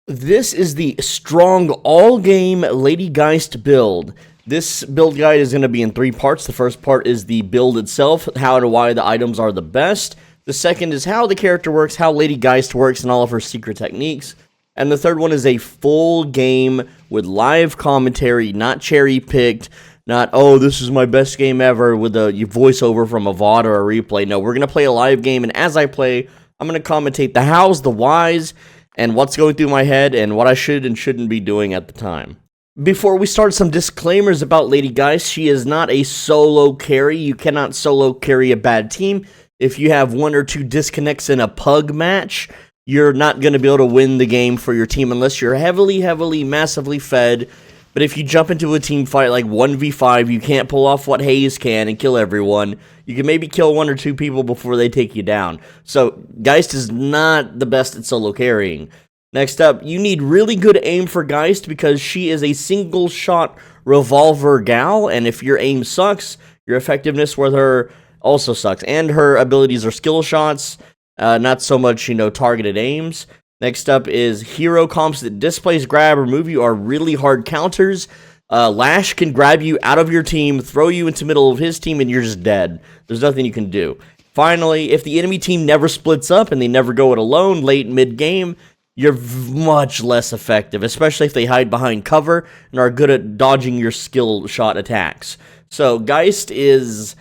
This is the strong all-game Lady Geist build. This build guide is going to be in 3 parts. The first part is the build itself, how and why the items are the best. The second is how the character works, how Lady Geist works, and all of her secret techniques. And the third one is a full game with live commentary, not cherry-picked, not, oh, this is my best game ever with a voiceover from a VOD or a replay. No, we're going to play a live game, and as I play, I'm going to commentate the hows, the whys, and what's going through my head, and what I should and shouldn't be doing at the time. Before we start, some disclaimers about Lady Geist. She is not a solo carry. You cannot solo carry a bad team. If you have 1 or 2 disconnects in a pug match, you're not going to be able to win the game for your team unless you're heavily, massively fed. But if you jump into a team fight like 1v5, you can't pull off what Hayes can and kill everyone. You can maybe kill 1 or 2 people before they take you down. So, Geist is not the best at solo carrying. Next up, you need really good aim for Geist because she is a single-shot revolver gal, and if your aim sucks, your effectiveness with her also sucks. And her abilities are skill shots, not so much, targeted aims. Next up is hero comps that displace, grab, or move you are really hard counters. Lash can grab you out of your team, throw you into the middle of his team, and you're just dead. There's nothing you can do. Finally, if the enemy team never splits up and they never go it alone late mid-game, you're much less effective, especially if they hide behind cover and are good at dodging your skill shot attacks. So, Geist is...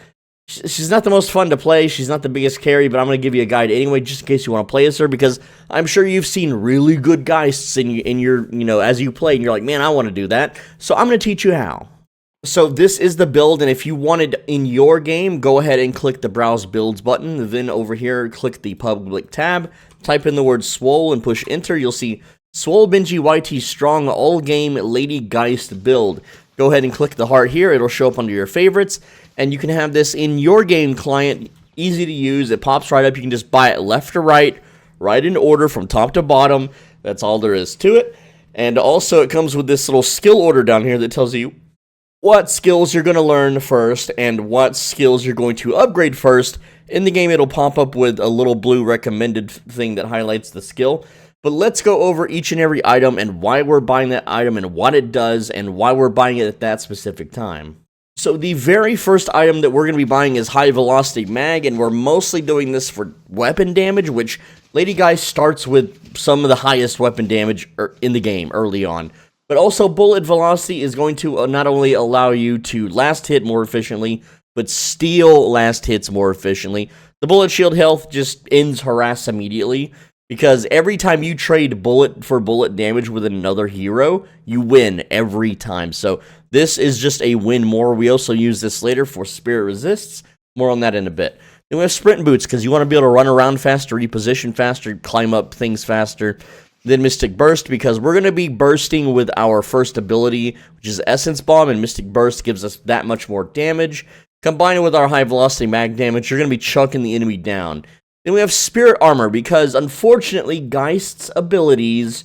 she's not the most fun to play, she's not the biggest carry, but I'm going to give you a guide anyway, just in case you want to play as her, because I'm sure you've seen really good Geists in your, as you play, and you're like, man, I want to do that. So I'm going to teach you how. So this is the build, and if you wanted in your game, go ahead and click the Browse Builds button, then over here, click the Public tab, type in the word Swole, and push Enter. You'll see Swole Benji YT Strong All-Game Lady Geist Build. Go ahead and click the heart here, it'll show up under your favorites, and you can have this in your game client, easy to use, it pops right up, you can just buy it left to right in order from top to bottom, that's all there is to it. And also it comes with this little skill order down here that tells you what skills you're going to learn first and what skills you're going to upgrade first. In the game it'll pop up with a little blue recommended thing that highlights the skill. But let's go over each and every item and why we're buying that item and what it does and why we're buying it at that specific time. So the very first item that we're going to be buying is High Velocity Mag, and we're mostly doing this for weapon damage, which Lady Geist starts with some of the highest weapon damage in the game early on. But also Bullet Velocity is going to not only allow you to last hit more efficiently, but steal last hits more efficiently. The Bullet Shield health just ends harass immediately, because every time you trade bullet for bullet damage with another hero, you win every time. So this is just a win more. We also use this later for Spirit Resists. More on that in a bit. Then we have Sprint Boots, because you want to be able to run around faster, reposition faster, climb up things faster. Then Mystic Burst, because we're going to be bursting with our first ability, which is Essence Bomb, and Mystic Burst gives us that much more damage. Combine it with our High Velocity Mag damage, you're going to be chucking the enemy down. Then we have Spirit Armor, because unfortunately, Geist's abilities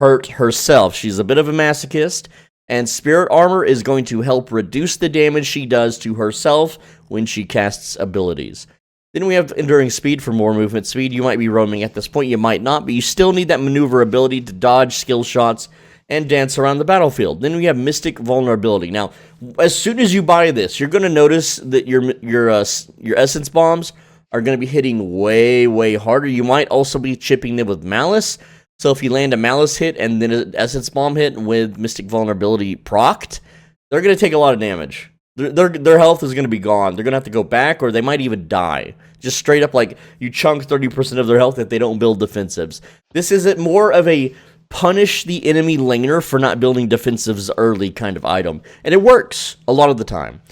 hurt herself. She's a bit of a masochist, and Spirit Armor is going to help reduce the damage she does to herself when she casts abilities. Then we have Enduring Speed for more movement speed. You might be roaming at this point, you might not, but you still need that maneuver ability to dodge skill shots and dance around the battlefield. Then we have Mystic Vulnerability. Now, as soon as you buy this, you're going to notice that your Essence Bombs are going to be hitting way harder. You might also be chipping them with Malice. So if you land a Malice hit and then an Essence Bomb hit with Mystic Vulnerability procced, they're going to take a lot of damage. Their health is going to be gone. They're going to have to go back, or they might even die. Just straight up, like, you chunk 30% of their health if they don't build defensives. This isn't more of a punish the enemy laner for not building defensives early kind of item. And it works a lot of the time.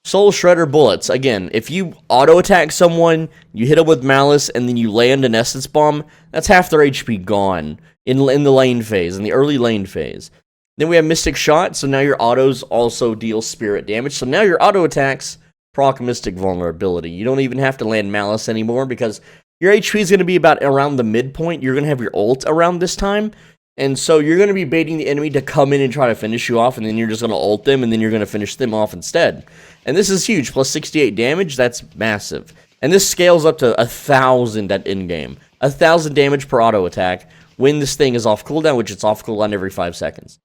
Soul Shredder Bullets. Again, if you auto-attack someone, you hit them with Malice, and then you land an Essence Bomb, that's half their HP gone in the lane phase, in the early lane phase. Then we have Mystic Shot, so now your autos also deal spirit damage. So now your auto-attacks proc Mystic Vulnerability. You don't even have to land Malice anymore, because your HP is going to be about around the midpoint. You're going to have your ult around this time. And so you're going to be baiting the enemy to come in and try to finish you off, and then you're just going to ult them, and then you're going to finish them off instead. And this is huge. Plus 68 damage, that's massive. And this scales up to 1,000 at in-game. 1,000 damage per auto attack, when this thing is off cooldown, which it's off cooldown every 5 seconds.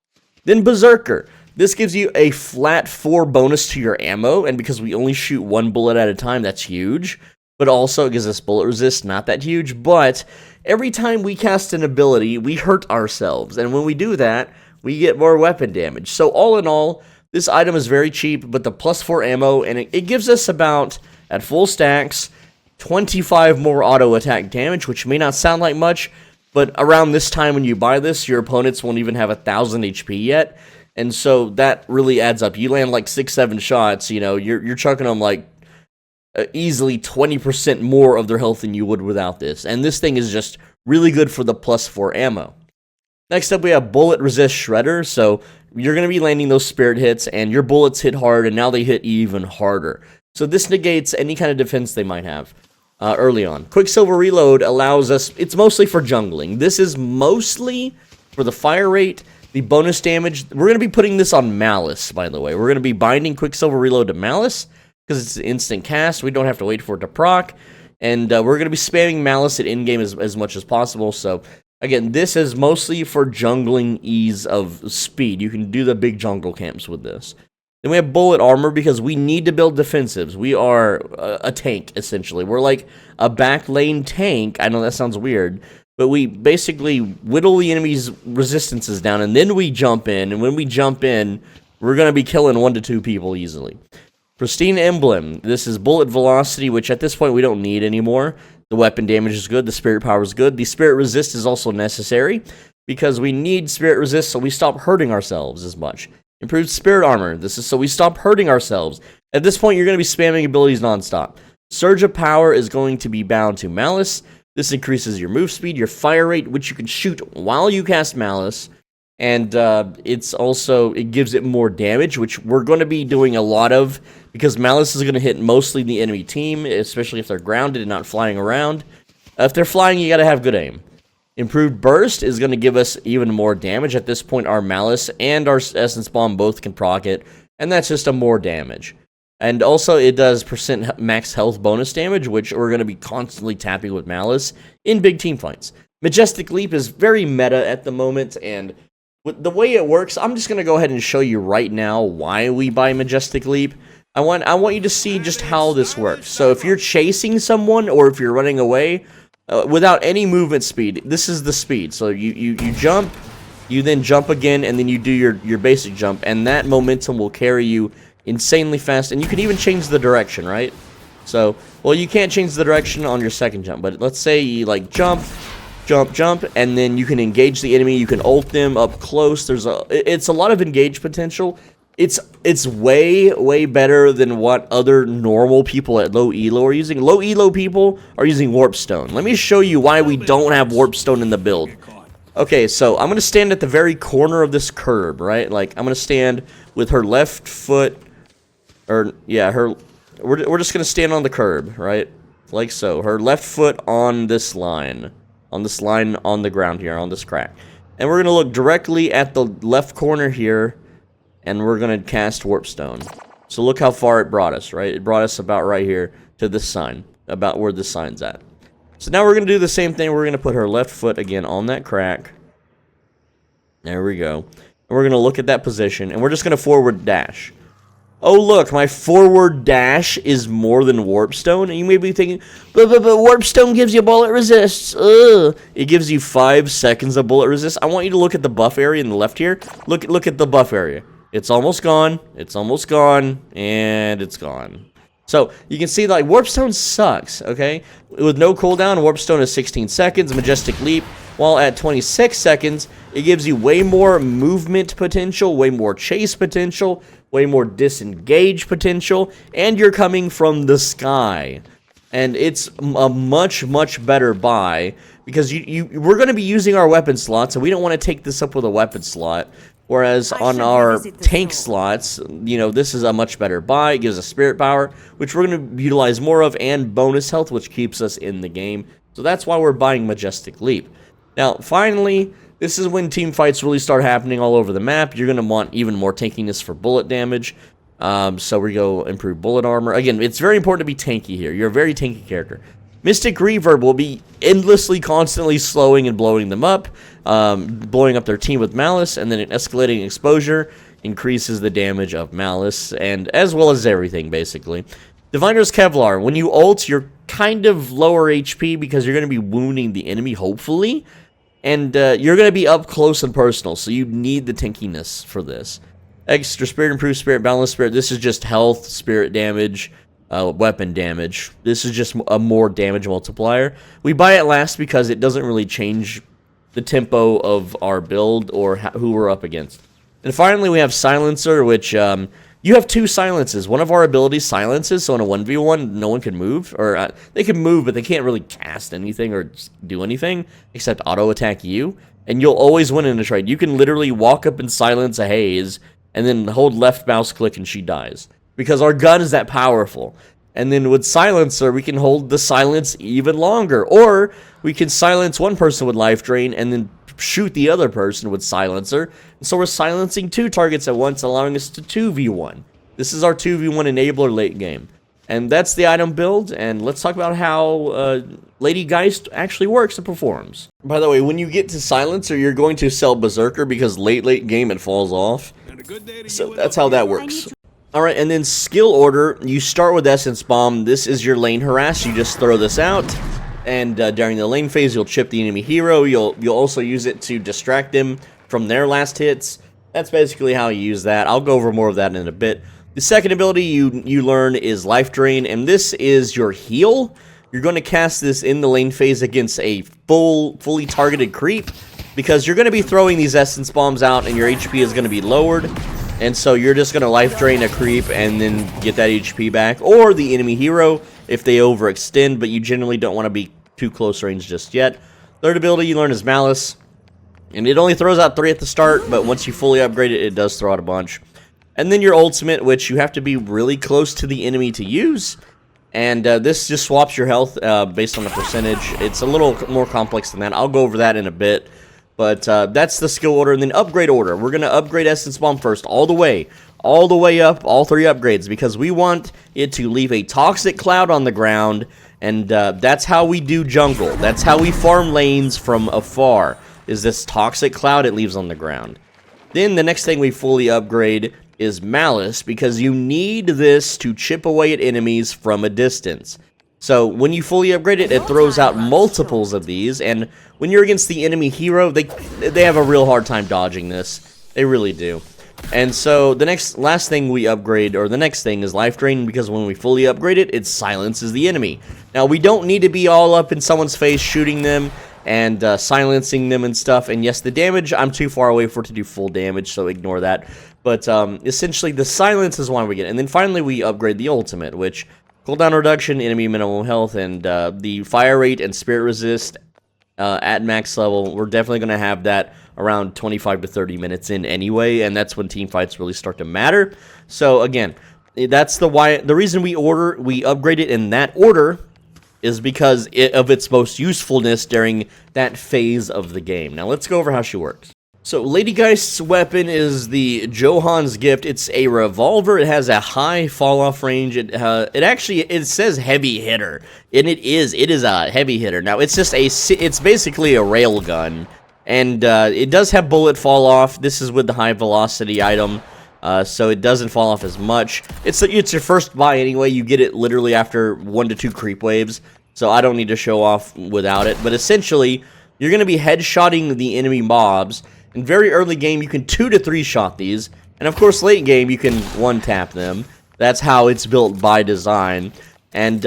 Then Berserker. This gives you a flat 4 bonus to your ammo, and because we only shoot 1 bullet at a time, that's huge. But also, it gives us bullet resist, not that huge, but every time we cast an ability, we hurt ourselves, and when we do that, we get more weapon damage. So all in all, this item is very cheap, but the plus 4 ammo, and it gives us about, at full stacks, 25 more auto attack damage, which may not sound like much, but around this time when you buy this, your opponents won't even have 1,000 HP yet. And so that really adds up. You land like 6-7 shots, you know, you're chucking them like easily 20% more of their health than you would without this. And this thing is just really good for the plus 4 ammo. Next up, we have Bullet Resist Shredder. So you're going to be landing those spirit hits, and your bullets hit hard, and now they hit even harder. So this negates any kind of defense they might have early on. Quicksilver Reload allows us, it's mostly for jungling. This is mostly for the fire rate, the bonus damage. We're going to be putting this on Malice, by the way. We're going to be binding Quicksilver Reload to Malice, because it's an instant cast. We don't have to wait for it to proc. And we're going to be spamming Malice at in-game as much as possible. So, again, this is mostly for jungling ease of speed. You can do the big jungle camps with this. Then we have Bullet Armor, because we need to build defensives. We are a tank, essentially. We're like a back lane tank. I know that sounds weird, but we basically whittle the enemy's resistances down, and then we jump in. And when we jump in, we're going to be killing 1 to 2 people easily. Pristine Emblem. This is bullet velocity, which at this point we don't need anymore. The weapon damage is good. The spirit power is good. The spirit resist is also necessary, because we need spirit resist so we stop hurting ourselves as much. Improved spirit armor. This is so we stop hurting ourselves. At this point, you're going to be spamming abilities nonstop. Surge of Power is going to be bound to Malice. This increases your move speed, your fire rate, which you can shoot while you cast Malice. And it gives it more damage, which we're going to be doing a lot of, because Malice is going to hit mostly the enemy team, especially if they're grounded and not flying around. If they're flying, you got to have good aim. Improved Burst is going to give us even more damage. At this point, our Malice and our Essence Bomb both can proc it, and that's just a more damage. And also, it does % max health bonus damage, which we're going to be constantly tapping with Malice in big team fights. Majestic Leap is very meta at the moment, and with the way it works, I'm just going to go ahead and show you right now why we buy Majestic Leap. I want you to see just how this works. So if you're chasing someone, or if you're running away, without any movement speed, this is the speed. So you jump, you then jump again, and then you do your basic jump, and that momentum will carry you insanely fast, and you can even change the direction, right? So, well, you can't change the direction on your second jump, but let's say you like jump, and then you can engage the enemy, you can ult them up close. It's a lot of engage potential. It's way better than what other normal people at low elo are using. Low elo people are using Warp Stone. Let me show you why we don't have Warp Stone in the build. Okay, so I'm going to stand at the very corner of this curb, right? Like, I'm going to stand with her left foot, or, yeah, we're just going to stand on the curb, right? Like so. Her left foot on this line on the ground here, on this crack. And we're going to look directly at the left corner here, and we're going to cast Warp Stone. So look how far it brought us, right? It brought us about right here to this sign, about where this sign's at. So now we're going to do the same thing. We're going to put her left foot again on that crack. There we go. And we're going to look at that position, and we're just going to forward dash. Oh, look, my forward dash is more than Warp Stone. And you may be thinking, but Warp Stone gives you bullet resist. Ugh. It gives you 5 seconds of bullet resist. I want you to look at the buff area in the left here. Look at the buff area. It's almost gone, and it's gone. So, you can see, like, Warp Stone sucks, okay? With no cooldown, Warp Stone is 16 seconds, Majestic Leap, while at 26 seconds, it gives you way more movement potential, way more chase potential, way more disengage potential, and you're coming from the sky. And it's a much better buy, because we're going to be using our weapon slots, and we don't want to take this up with a weapon slot. Whereas on our tank slots, you know, this is a much better buy. It gives us spirit power, which we're going to utilize more of, and bonus health, which keeps us in the game. So that's why we're buying Majestic Leap. Now, finally, this is when team fights really start happening all over the map. You're going to want even more tankiness for bullet damage. So we go improve bullet armor. Again, it's very important to be tanky here. You're a very tanky character. Mystic Reverb will be endlessly, constantly slowing and blowing them up, blowing up their team with Malice, and then an escalating exposure increases the damage of Malice, and as well as everything, basically. Diviner's Kevlar, when you ult, you're kind of lower HP because you're going to be wounding the enemy, hopefully, and you're going to be up close and personal, so you need the tankiness for this. Extra Spirit, Improved Spirit, Balanced Spirit, this is just health, spirit damage, weapon damage. This is just a more damage multiplier. We buy it last because it doesn't really change the tempo of our build or who we're up against. And finally, we have Silencer, which you have 2 silences. One of our abilities silences, so in a 1v1, no one can move. Or they can move, but they can't really cast anything or do anything except auto-attack you. And you'll always win in a trade. You can literally walk up and silence a haze and then hold left mouse click and she dies. Because our gun is that powerful. And then with Silencer, we can hold the silence even longer. Or we can silence one person with Life Drain and then shoot the other person with Silencer. And so we're silencing 2 targets at once, allowing us to 2v1. This is our 2v1 enabler late game. And that's the item build, and let's talk about how Lady Geist actually works and performs. By the way, when you get to Silencer, you're going to sell Berserker because late game it falls off. So that's how that works. Alright, and then skill order, you start with Essence Bomb. This is your lane harass. You just throw this out, and during the lane phase, you'll chip the enemy hero. You'll also use it to distract them from their last hits. That's basically how you use that. I'll go over more of that in a bit. The second ability you learn is Life Drain, and this is your heal. You're going to cast this in the lane phase against a fully targeted creep, because you're going to be throwing these Essence Bombs out, and your HP is going to be lowered. And so you're just going to life drain a creep and then get that HP back. Or the enemy hero if they overextend, but you generally don't want to be too close range just yet. Third ability you learn is Malice. And it only throws out 3 at the start, but once you fully upgrade it, it does throw out a bunch. And then your ultimate, which you have to be really close to the enemy to use. And this just swaps your health based on the percentage. It's a little more complex than that. I'll go over that in a bit. But that's the skill order. And then upgrade order. We're going to upgrade Essence Bomb first, all the way up, all 3 upgrades, because we want it to leave a toxic cloud on the ground, and that's how we do jungle. That's how we farm lanes from afar, is this toxic cloud it leaves on the ground. Then the next thing we fully upgrade is Malice, because you need this to chip away at enemies from a distance. So when you fully upgrade it, it throws out multiples of these, and when you're against the enemy hero, they have a real hard time dodging this. They really do. And so the last thing we upgrade, or the next thing, is Life Drain, because when we fully upgrade it, it silences the enemy. Now, we don't need to be all up in someone's face shooting them and silencing them and stuff. And yes, the damage, I'm too far away for it to do full damage, so ignore that. But essentially, the silence is why we get it. And then finally, we upgrade the ultimate, which cooldown reduction, enemy minimum health, and the fire rate and spirit resist at max level. We're definitely going to have that around 25 to 30 minutes in anyway, and that's when team fights really start to matter. So again, that's the reason we upgrade it in that order is because of its most usefulness during that phase of the game. Now let's go over how she works. So Lady Geist's weapon is the Johan's Gift. It's a revolver. It has a high fall-off range. It says heavy hitter, and it is a heavy hitter. Now it's basically a rail gun, and it does have bullet fall-off. This is with the high velocity item, so it doesn't fall off as much. It's your first buy anyway. You get it literally after 1 to 2 creep waves, so I don't need to show off without it. But essentially, you're going to be headshotting the enemy mobs. In very early game, you can 2 to 3 shot these, and of course late game, you can 1-tap them. That's how it's built by design, and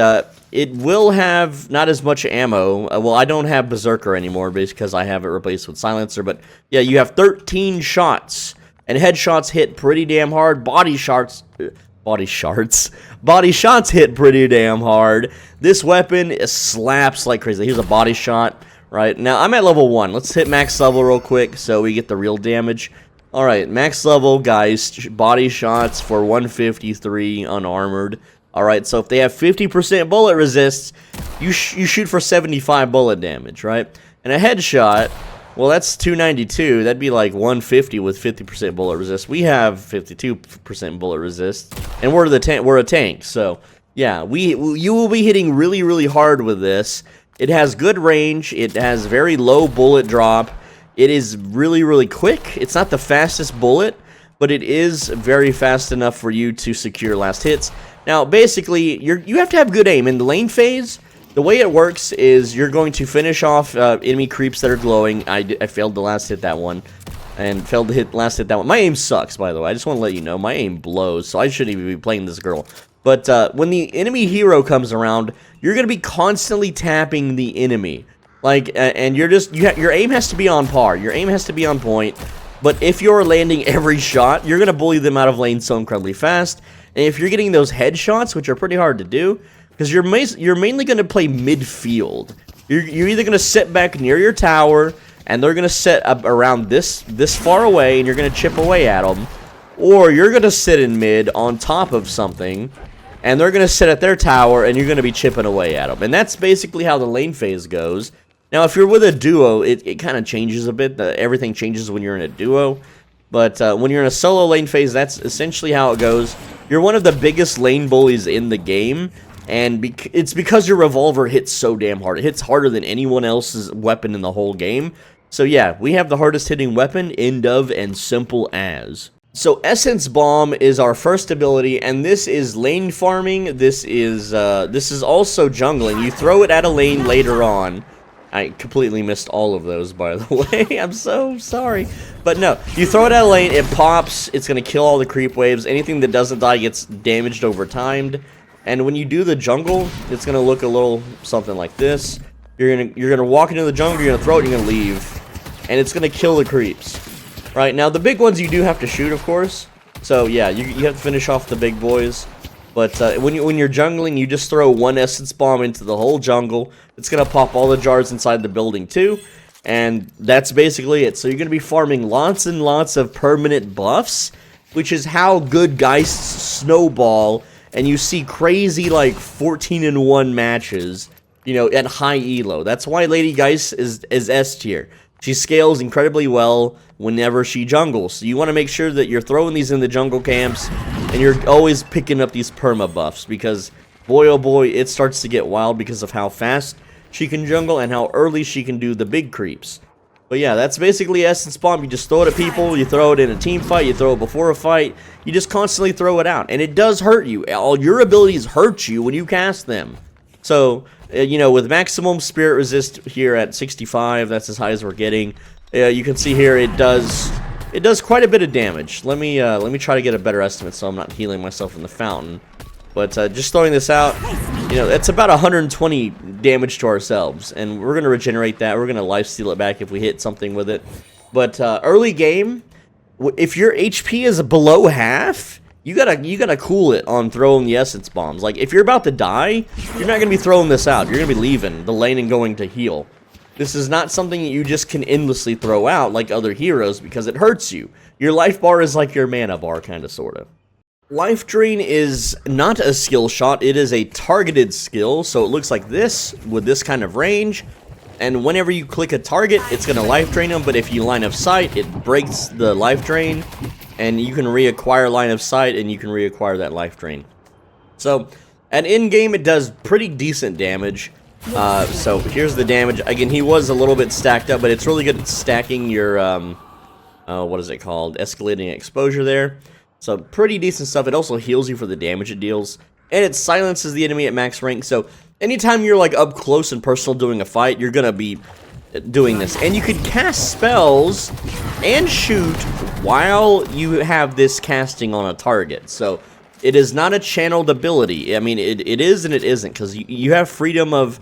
it will have not as much ammo. Well, I don't have Berserker anymore because I have it replaced with Silencer, but yeah, you have 13 shots, and headshots hit pretty damn hard. Body shots hit pretty damn hard. This weapon slaps like crazy. Here's a body shot. Right, now I'm at level 1. Let's hit max level real quick so we get the real damage. Alright, max level, guys. Body shots for 153 unarmored. Alright, so if they have 50% bullet resist, you shoot for 75 bullet damage, right? And a headshot, well, that's 292. That'd be like 150 with 50% bullet resist. We have 52% bullet resist, and we're a tank, so Yeah, you will be hitting really, really hard with this. It has good range. It has very low bullet drop. It is really, really quick. It's not the fastest bullet, but it is very fast enough for you to secure last hits. Now, basically, you have to have good aim. In the lane phase, the way it works is you're going to finish off enemy creeps that are glowing. I failed to last hit that one. And failed to last hit that one. My aim sucks, by the way. I just want to let you know. My aim blows, so I shouldn't even be playing this girl. But when the enemy hero comes around, you're going to be constantly tapping the enemy. Like, and your aim has to be on par. Your aim has to be on point. But if you're landing every shot, you're going to bully them out of lane so incredibly fast. And if you're getting those headshots, which are pretty hard to do, because you're mainly going to play midfield. You're either going to sit back near your tower, and they're going to set up around this far away, and you're going to chip away at them. Or you're going to sit in mid on top of something, and they're going to sit at their tower, and you're going to be chipping away at them. And that's basically how the lane phase goes. Now, if you're with a duo, it kind of changes a bit. Everything changes when you're in a duo. But when you're in a solo lane phase, that's essentially how it goes. You're one of the biggest lane bullies in the game, and it's because your revolver hits so damn hard. It hits harder than anyone else's weapon in the whole game. So yeah, we have the hardest hitting weapon, end of, and simple as. So Essence Bomb is our first ability, and this is lane farming. This is also jungling. You throw it at a lane later on. I completely missed all of those, by the way. I'm so sorry. But no, you throw it at a lane, it pops, it's going to kill all the creep waves. Anything that doesn't die gets damaged over timed. And when you do the jungle, it's going to look a little something like this. You're gonna walk into the jungle, you're gonna throw it, and you're gonna leave. And it's gonna kill the creeps. Right, now the big ones you do have to shoot, of course. So yeah, you have to finish off the big boys. But when you're jungling, you just throw one essence bomb into the whole jungle. It's gonna pop all the jars inside the building too. And that's basically it. So you're gonna be farming lots and lots of permanent buffs, which is how good Geists snowball, and you see crazy like 14-1 matches, you know, at high elo. That's why Lady Geist is S tier. She scales incredibly well whenever she jungles. So you want to make sure that you're throwing these in the jungle camps, and you're always picking up these perma buffs, because boy oh boy, it starts to get wild because of how fast she can jungle and how early she can do the big creeps. But yeah, that's basically Essence Bomb. You just throw it at people, you throw it in a team fight, you throw it before a fight, you just constantly throw it out. And it does hurt you. All your abilities hurt you when you cast them. So, you know, with maximum spirit resist here at 65, that's as high as we're getting. You can see here it does quite a bit of damage. Let me try to get a better estimate so I'm not healing myself in the fountain. But just throwing this out, you know, it's about 120 damage to ourselves, and we're gonna regenerate that. We're gonna lifesteal it back if we hit something with it. But early game, if your HP is below half, you gotta cool it on throwing the essence bombs. Like, if you're about to die, you're not gonna be throwing this out. You're gonna be leaving the lane and going to heal. This is not something that you just can endlessly throw out like other heroes, because it hurts you. Your life bar is like your mana bar, kinda sorta. Life Drain is not a skill shot, it is a targeted skill, so it looks like this, with this kind of range, and whenever you click a target, it's going to life drain them, but if you line of sight, it breaks the life drain, and you can reacquire line of sight, and you can reacquire that life drain. So, at in-game, it does pretty decent damage. So here's the damage. Again, he was a little bit stacked up, but it's really good at stacking your, what is it called? Escalating exposure there. So, pretty decent stuff. It also heals you for the damage it deals. And it silences the enemy at max rank. So, anytime you're, like, up close and personal doing a fight, you're gonna be doing this. And you can cast spells and shoot while you have this casting on a target. So, it is not a channeled ability. I mean, it is and it isn't. Because you have freedom of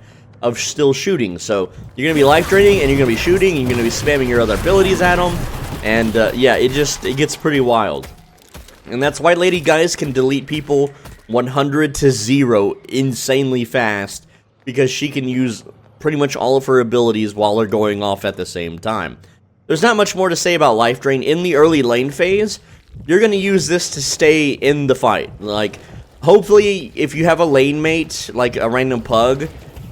still shooting. So, you're gonna be life draining and you're gonna be shooting. And you're gonna be spamming your other abilities at them. And, yeah, it gets pretty wild. And that's why Lady Geist can delete people 100 to 0 insanely fast, because she can use pretty much all of her abilities while they're going off at the same time. There's not much more to say about Life Drain. In the early lane phase, you're going to use this to stay in the fight. Like, hopefully, if you have a lane mate, like a random pug,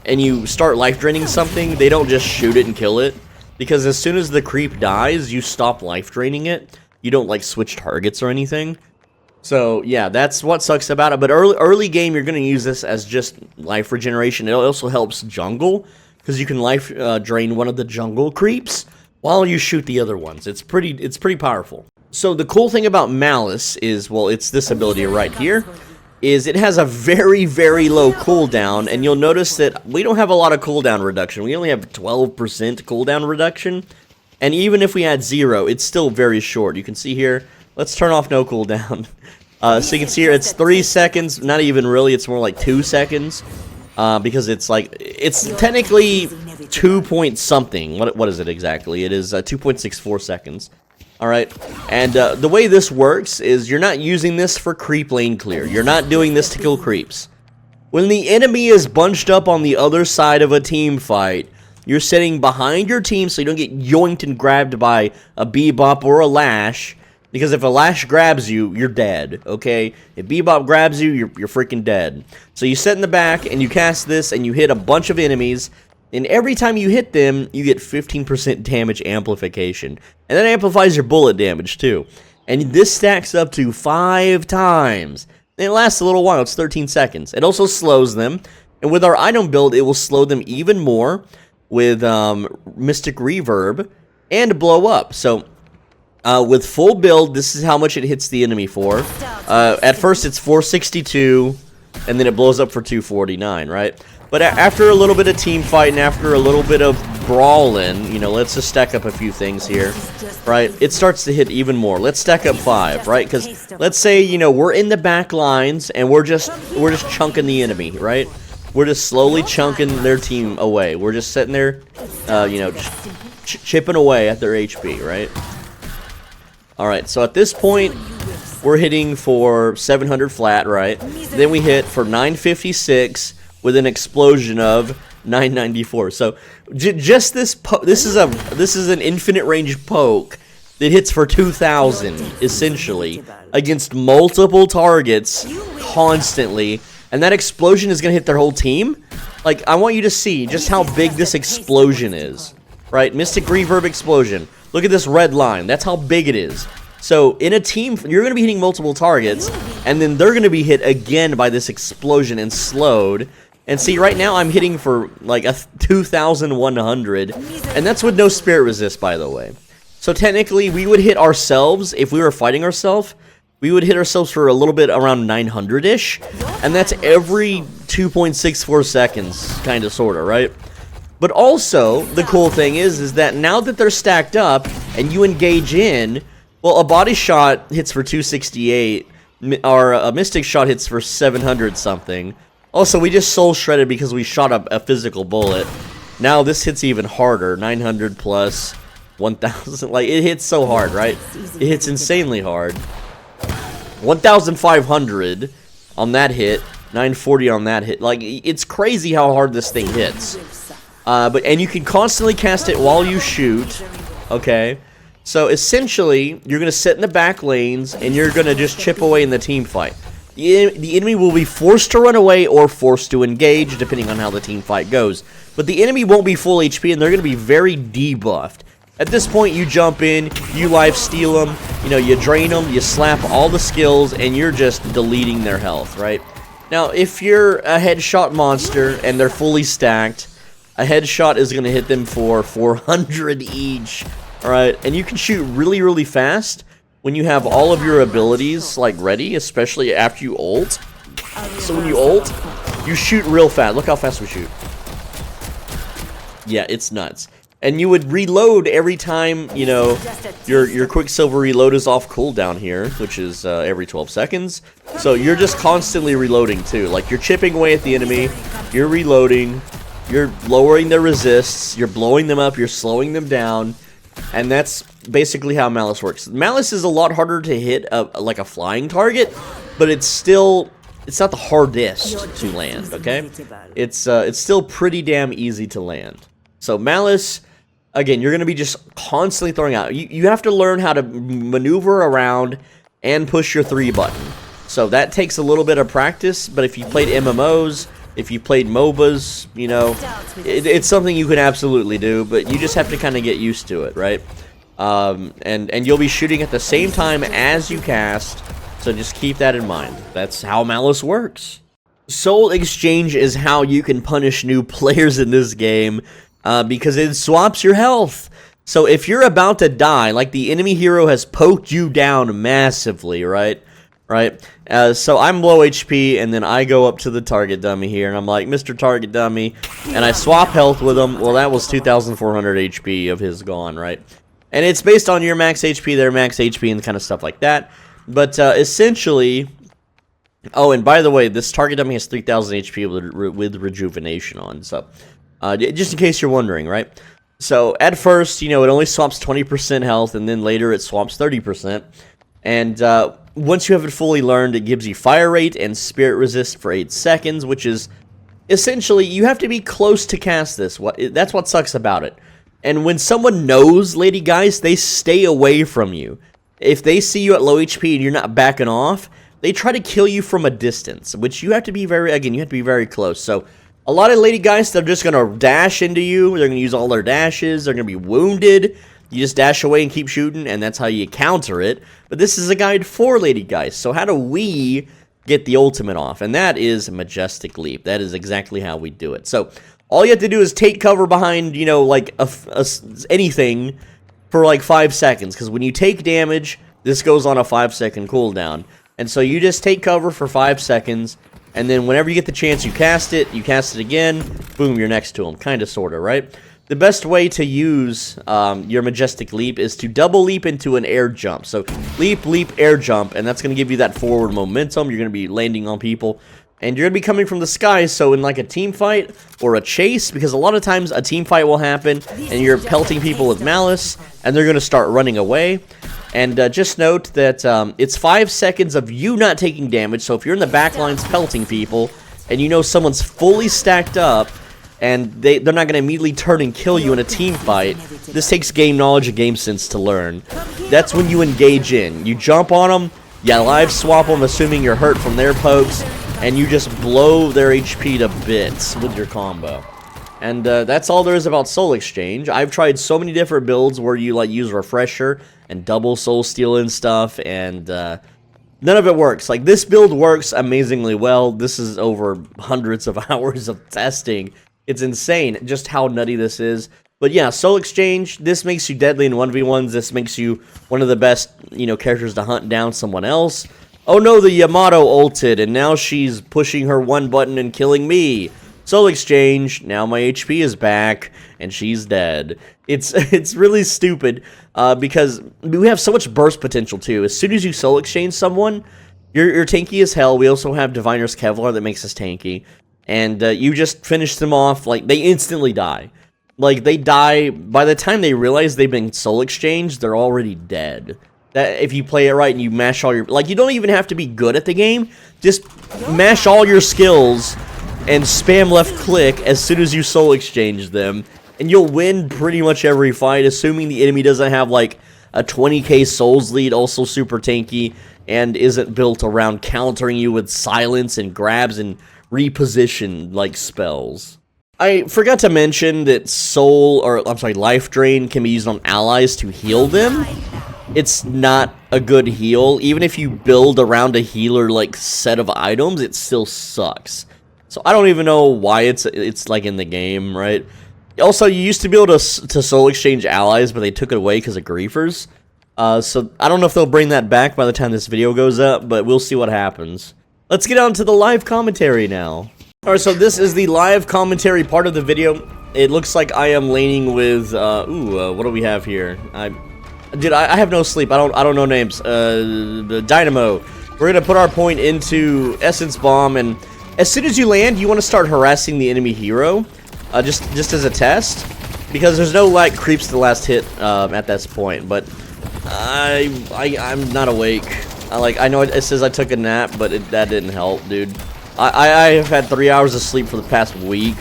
and you start Life Draining something, they don't just shoot it and kill it. Because as soon as the creep dies, you stop Life Draining it. You don't, like, switch targets or anything. So yeah, that's what sucks about it. But early game, you're gonna use this as just life regeneration. It also helps jungle because you can life drain one of the jungle creeps while you shoot the other ones. It's pretty powerful. So the cool thing about Malice is, well, it's this ability right here. Is it has a very, very low cooldown, and you'll notice that we don't have a lot of cooldown reduction. We only have 12% cooldown reduction, and even if we had 0, it's still very short. You can see here, let's turn off no cooldown. So you can see here, it's 3 seconds, not even really, it's more like 2 seconds, because it's like, it's technically 2 point something. What is it exactly? It is 2.64 seconds. Alright, and the way this works is you're not using this for creep lane clear. You're not doing this to kill creeps. When the enemy is bunched up on the other side of a team fight, you're sitting behind your team so you don't get yoinked and grabbed by a Bebop or a Lash. Because if a Lash grabs you, you're dead, okay? If Bebop grabs you, you're freaking dead. So you sit in the back and you cast this and you hit a bunch of enemies. And every time you hit them, you get 15% damage amplification. And that amplifies your bullet damage, too. And this stacks up to 5 times. And it lasts a little while. It's 13 seconds. It also slows them. And with our item build, it will slow them even more with Mystic Reverb and Blow Up. So, with full build, this is how much it hits the enemy for. At first, it's 462, and then it blows up for 249, right? But after a little bit of team fight and after a little bit of brawling, you know, let's just stack up a few things here, right? It starts to hit even more. Let's stack up 5, right? Because let's say, you know, we're in the back lines and we're just chunking the enemy, right? We're just slowly chunking their team away. We're just sitting there, you know, just chipping away at their HP, right? All right, so at this point, we're hitting for 700 flat, right? Then we hit for 956. With an explosion of 994. So just this is an infinite range poke that hits for 2,000 essentially against multiple targets constantly, and that explosion is gonna hit their whole team. Like, I want you to see just how big this explosion is, right? Mystic Reverb explosion. Look at this red line. That's how big it is. So in a team, you're gonna be hitting multiple targets, and then they're gonna be hit again by this explosion and slowed. And see, right now I'm hitting for like a 2,100, and that's with no spirit resist, by the way. So technically, we would hit ourselves, if we were fighting ourselves, we would hit ourselves for a little bit around 900-ish, and that's every 2.64 seconds, kind of, sort of, right? But also, the cool thing is that now that they're stacked up, and you engage in, well, a body shot hits for 268, or a mystic shot hits for 700-something. Also, we just soul shredded because we shot a physical bullet. Now this hits even harder. 900 plus 1,000. Like, it hits so hard, right? It hits insanely hard. 1,500 on that hit. 940 on that hit. Like, it's crazy how hard this thing hits. And you can constantly cast it while you shoot. Okay? So, essentially, you're going to sit in the back lanes, and you're going to just chip away in the team fight. The enemy will be forced to run away or forced to engage, depending on how the team fight goes. But the enemy won't be full HP, and they're going to be very debuffed. At this point, you jump in, you lifesteal them, you know, you drain them, you slap all the skills, and you're just deleting their health, right? Now, if you're a headshot monster and they're fully stacked, a headshot is going to hit them for 400 each, alright? And you can shoot really, really fast when you have all of your abilities, like, ready, especially after you ult. So when you ult, you shoot real fast. Look how fast we shoot. Yeah, it's nuts. And you would reload every time, you know, your Quicksilver reload is off cooldown here, which is every 12 seconds. So you're just constantly reloading, too. Like, you're chipping away at the enemy, you're reloading, you're lowering their resists, you're blowing them up, you're slowing them down. And that's basically how Malice works. Malice is a lot harder to hit, like a flying target, but it's not the hardest to land, okay? It's still pretty damn easy to land. So Malice, again, you're going to be just constantly throwing out. You have to learn how to maneuver around and push your 3 button. So that takes a little bit of practice, but if you played MMOs, if you played MOBAs, you know, it's something you can absolutely do, but you just have to kind of get used to it, right? And you'll be shooting at the same time as you cast, So just keep that in mind. That's how Malice works. Soul Exchange is how you can punish new players in this game because it swaps your health. So if you're about to die, like the enemy hero has poked you down massively, right? So I'm low HP, and then I go up to the target dummy here, and I'm like, Mr. Target Dummy, and I swap health with him. Well, that was 2,400 HP of his gone, right? And it's based on your max HP, their max HP, and kind of stuff like that. But essentially... Oh, and by the way, this target dummy has 3,000 HP with rejuvenation on, so... just in case you're wondering, right? So, at first, you know, it only swaps 20% health, and then later it swaps 30%. And, once you have it fully learned, it gives you fire rate and spirit resist for 8 seconds, which is... Essentially, you have to be close to cast this. That's what sucks about it. And when someone knows Lady Geist, they stay away from you. If they see you at low HP and you're not backing off, they try to kill you from a distance, which you have to be very close. So, a lot of Lady Geists are just going to dash into you. They're going to use all their dashes. They're going to be wounded. You just dash away and keep shooting, and that's how you counter it. But this is a guide for Lady Geist. So how do we get the ultimate off? And that is Majestic Leap. That is exactly how we do it. So all you have to do is take cover behind, you know, like anything for like 5 seconds. Because when you take damage, this goes on a 5-second cooldown. And so you just take cover for 5 seconds. And then whenever you get the chance, you cast it again, boom, you're next to him. Kind of, sort of, right? The best way to use your Majestic Leap is to double leap into an air jump. So, leap, leap, air jump, and that's going to give you that forward momentum. You're going to be landing on people, and you're going to be coming from the sky. So, in like a team fight or a chase, because a lot of times a team fight will happen, and you're pelting people with Malice, and they're going to start running away. And just note that it's 5 seconds of you not taking damage. So, if you're in the back lines pelting people, and you know someone's fully stacked up, and they're not going to immediately turn and kill you in a team fight. This takes game knowledge and game sense to learn. That's when you engage in. You jump on them, you live swap them, assuming you're hurt from their pokes, and you just blow their HP to bits with your combo. And that's all there is about Soul Exchange. I've tried so many different builds where you like use Refresher and double Soul Steal and stuff, and none of it works. Like, this build works amazingly well. This is over hundreds of hours of testing. It's insane just how nutty this is. But yeah, Soul Exchange, this makes you deadly in 1v1s. This makes you one of the best, you know, characters to hunt down someone else. Oh no, the Yamato ulted, and now she's pushing her one button and killing me. Soul Exchange, now my HP is back, and she's dead. It's really stupid, because we have so much burst potential too. As soon as you Soul Exchange someone, you're tanky as hell. We also have Diviner's Kevlar that makes us tanky. And you just finish them off, like, they instantly die. Like, they die, by the time they realize they've been Soul Exchanged, they're already dead. That, if you play it right and you mash all your, like, you don't even have to be good at the game, just mash all your skills and spam left click as soon as you Soul Exchange them, and you'll win pretty much every fight, assuming the enemy doesn't have, like, a 20k souls lead, also super tanky, and isn't built around countering you with silence and grabs and reposition like spells. I forgot to mention that life drain can be used on allies to heal them. It's not a good heal. Even if you build around a healer like set of items, it still sucks. So I don't even know why it's like in the game, right? Also, you used to be able to Soul Exchange allies, but they took it away because of griefers. So I don't know if they'll bring that back by the time this video goes up, but we'll see what happens. Let's get on to the live commentary now. Alright, so this is the live commentary part of the video. It looks like I am laning with, what do we have here? I have no sleep. I don't know names. The Dynamo. We're gonna put our point into Essence Bomb, and as soon as you land, you want to start harassing the enemy hero, just as a test, because there's no, like, creeps to the last hit, at this point, but I'm not awake. I know it says I took a nap, but that didn't help, dude. I have had 3 hours of sleep for the past week.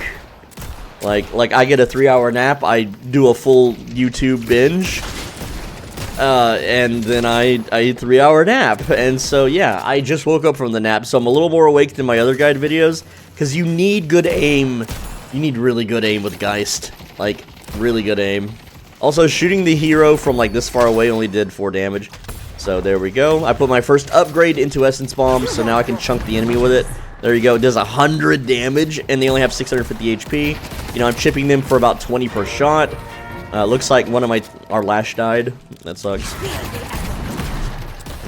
Like I get a 3-hour nap, I do a full YouTube binge, and then I eat a 3-hour nap. And so, yeah, I just woke up from the nap, so I'm a little more awake than my other guide videos, because you need good aim. You need really good aim with Geist. Like, really good aim. Also, shooting the hero from, like, this far away only did 4 damage. So there we go. I put my first upgrade into Essence Bomb, so now I can chunk the enemy with it. There you go. It does 100 damage, and they only have 650 HP. You know, I'm chipping them for about 20 per shot. Looks like one of our Lash died. That sucks.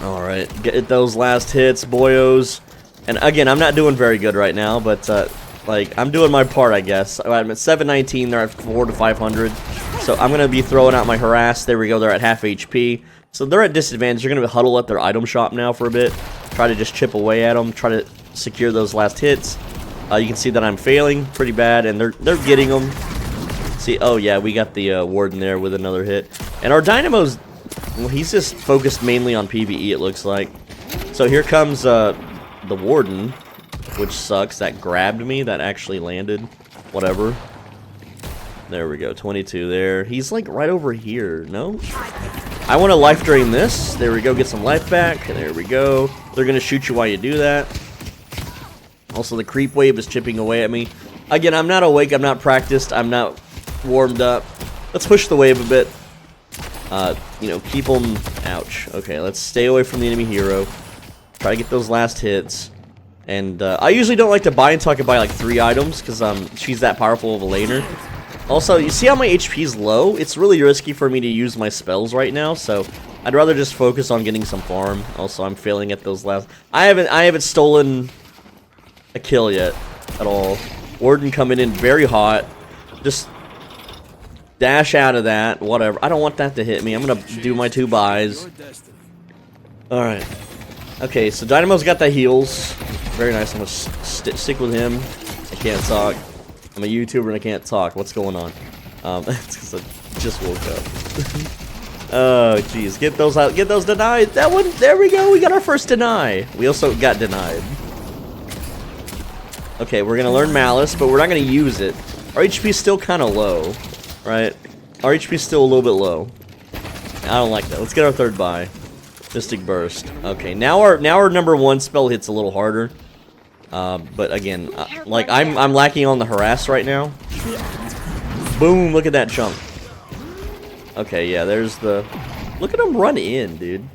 Alright, get those last hits, boyos. And again, I'm not doing very good right now, but like, I'm doing my part, I guess. I'm at 719, they're at 4 to 500. So I'm going to be throwing out my harass. There we go, they're at half HP. So they're at disadvantage. You're going to huddle at their item shop now for a bit. Try to just chip away at them. Try to secure those last hits. You can see that I'm failing pretty bad, and they're getting them. See, oh yeah, we got the Warden there with another hit. And our Dynamo's, well, he's just focused mainly on PvE, it looks like. So here comes the Warden, which sucks. That grabbed me. That actually landed. Whatever. There we go. 22 there. He's like right over here. No? I want to life drain this. There we go. Get some life back. There we go. They're going to shoot you while you do that. Also, the creep wave is chipping away at me. Again, I'm not awake. I'm not practiced. I'm not warmed up. Let's push the wave a bit. You know, keep them... Ouch. Okay, let's stay away from the enemy hero. Try to get those last hits. And I usually don't like to buy until I can buy like 3 items, because she's that powerful of a laner. Also, you see how my HP is low? It's really risky for me to use my spells right now, so I'd rather just focus on getting some farm. Also, I'm failing at those last... I haven't stolen a kill yet at all. Warden coming in very hot. Just dash out of that, whatever. I don't want that to hit me. I'm gonna do my 2 buys. Alright. Okay, so Dynamo's got the heals. Very nice. I'm gonna stick with him. I can't talk. I'm a YouTuber and I can't talk. What's going on? It's because I just woke up. Oh, jeez. Get those out. Get those denied. That one. There we go. We got our first deny. We also got denied. Okay, we're going to learn Malice, but we're not going to use it. Our HP is still kind of low, right? Our HP is still a little bit low. I don't like that. Let's get our 3rd buy. Mystic Burst. Okay, now our number 1 spell hits a little harder. But again, like I'm lacking on the harass right now. Boom! Look at that chunk. Okay, yeah, there's the. Look at him run in, dude.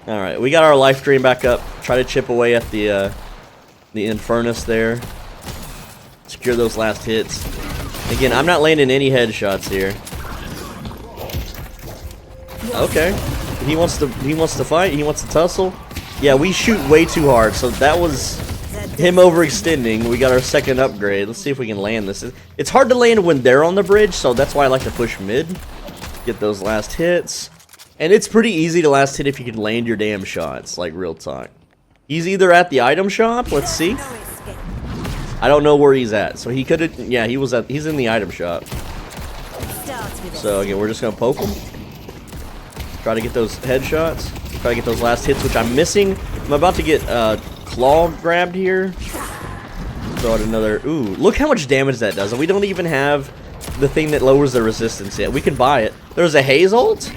All right, we got our life drain back up. Try to chip away at the Infernus there. Secure those last hits. Again, I'm not landing any headshots here. Okay, he wants to fight. He wants to tussle. Yeah, we shoot way too hard, so that was him overextending. We got our 2nd upgrade. Let's see if we can land this. It's hard to land when they're on the bridge, so that's why I like to push mid. Get those last hits. And it's pretty easy to last hit if you can land your damn shots, like real talk. He's either at the item shop, let's see. I don't know where he's at, so he could have, yeah, he's in the item shop. So again, we're just gonna poke him. Try to get those headshots. Try to get those last hits, which I'm missing. I'm about to get claw grabbed here. Throw out another. Ooh, look how much damage that does. And we don't even have the thing that lowers the resistance yet. We can buy it. There's a Haze ult?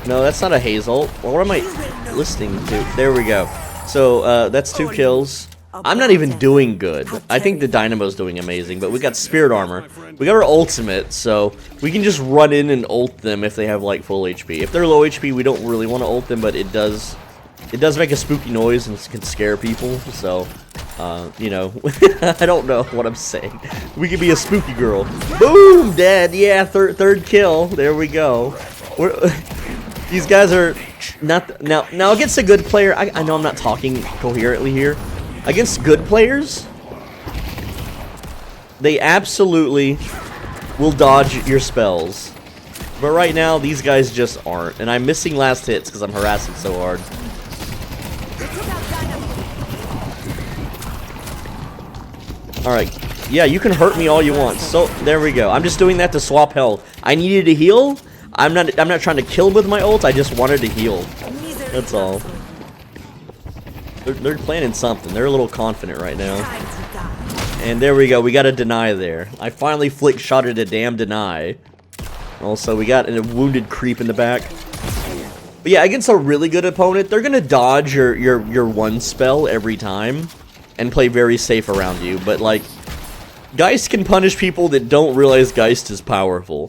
No, that's not a Haze ult. Well, what am I listening to? There we go. So that's 2 kills. I'm not even doing good. I think the Dynamo's doing amazing, but we got Spirit Armor. We got our ultimate, so we can just run in and ult them if they have like full HP. If they're low HP, we don't really want to ult them, but it does make a spooky noise and can scare people. So, you know, I don't know what I'm saying. We could be a spooky girl. Boom, dead. Yeah, third kill. There we go. These guys are not now against a good player. I know I'm not talking coherently here. Against good players, they absolutely will dodge your spells. But right now, these guys just aren't. And I'm missing last hits because I'm harassing so hard. Alright. Yeah, you can hurt me all you want. So, there we go. I'm just doing that to swap health. I needed to heal. I'm not trying to kill with my ult. I just wanted to heal. That's all. They're planning something. They're a little confident right now. And there we go. We got a deny there. I finally flick shotted a damn deny. Also, we got a wounded creep in the back. But yeah, against a really good opponent, they're gonna dodge your 1 spell every time and play very safe around you. But like, Geist can punish people that don't realize Geist is powerful.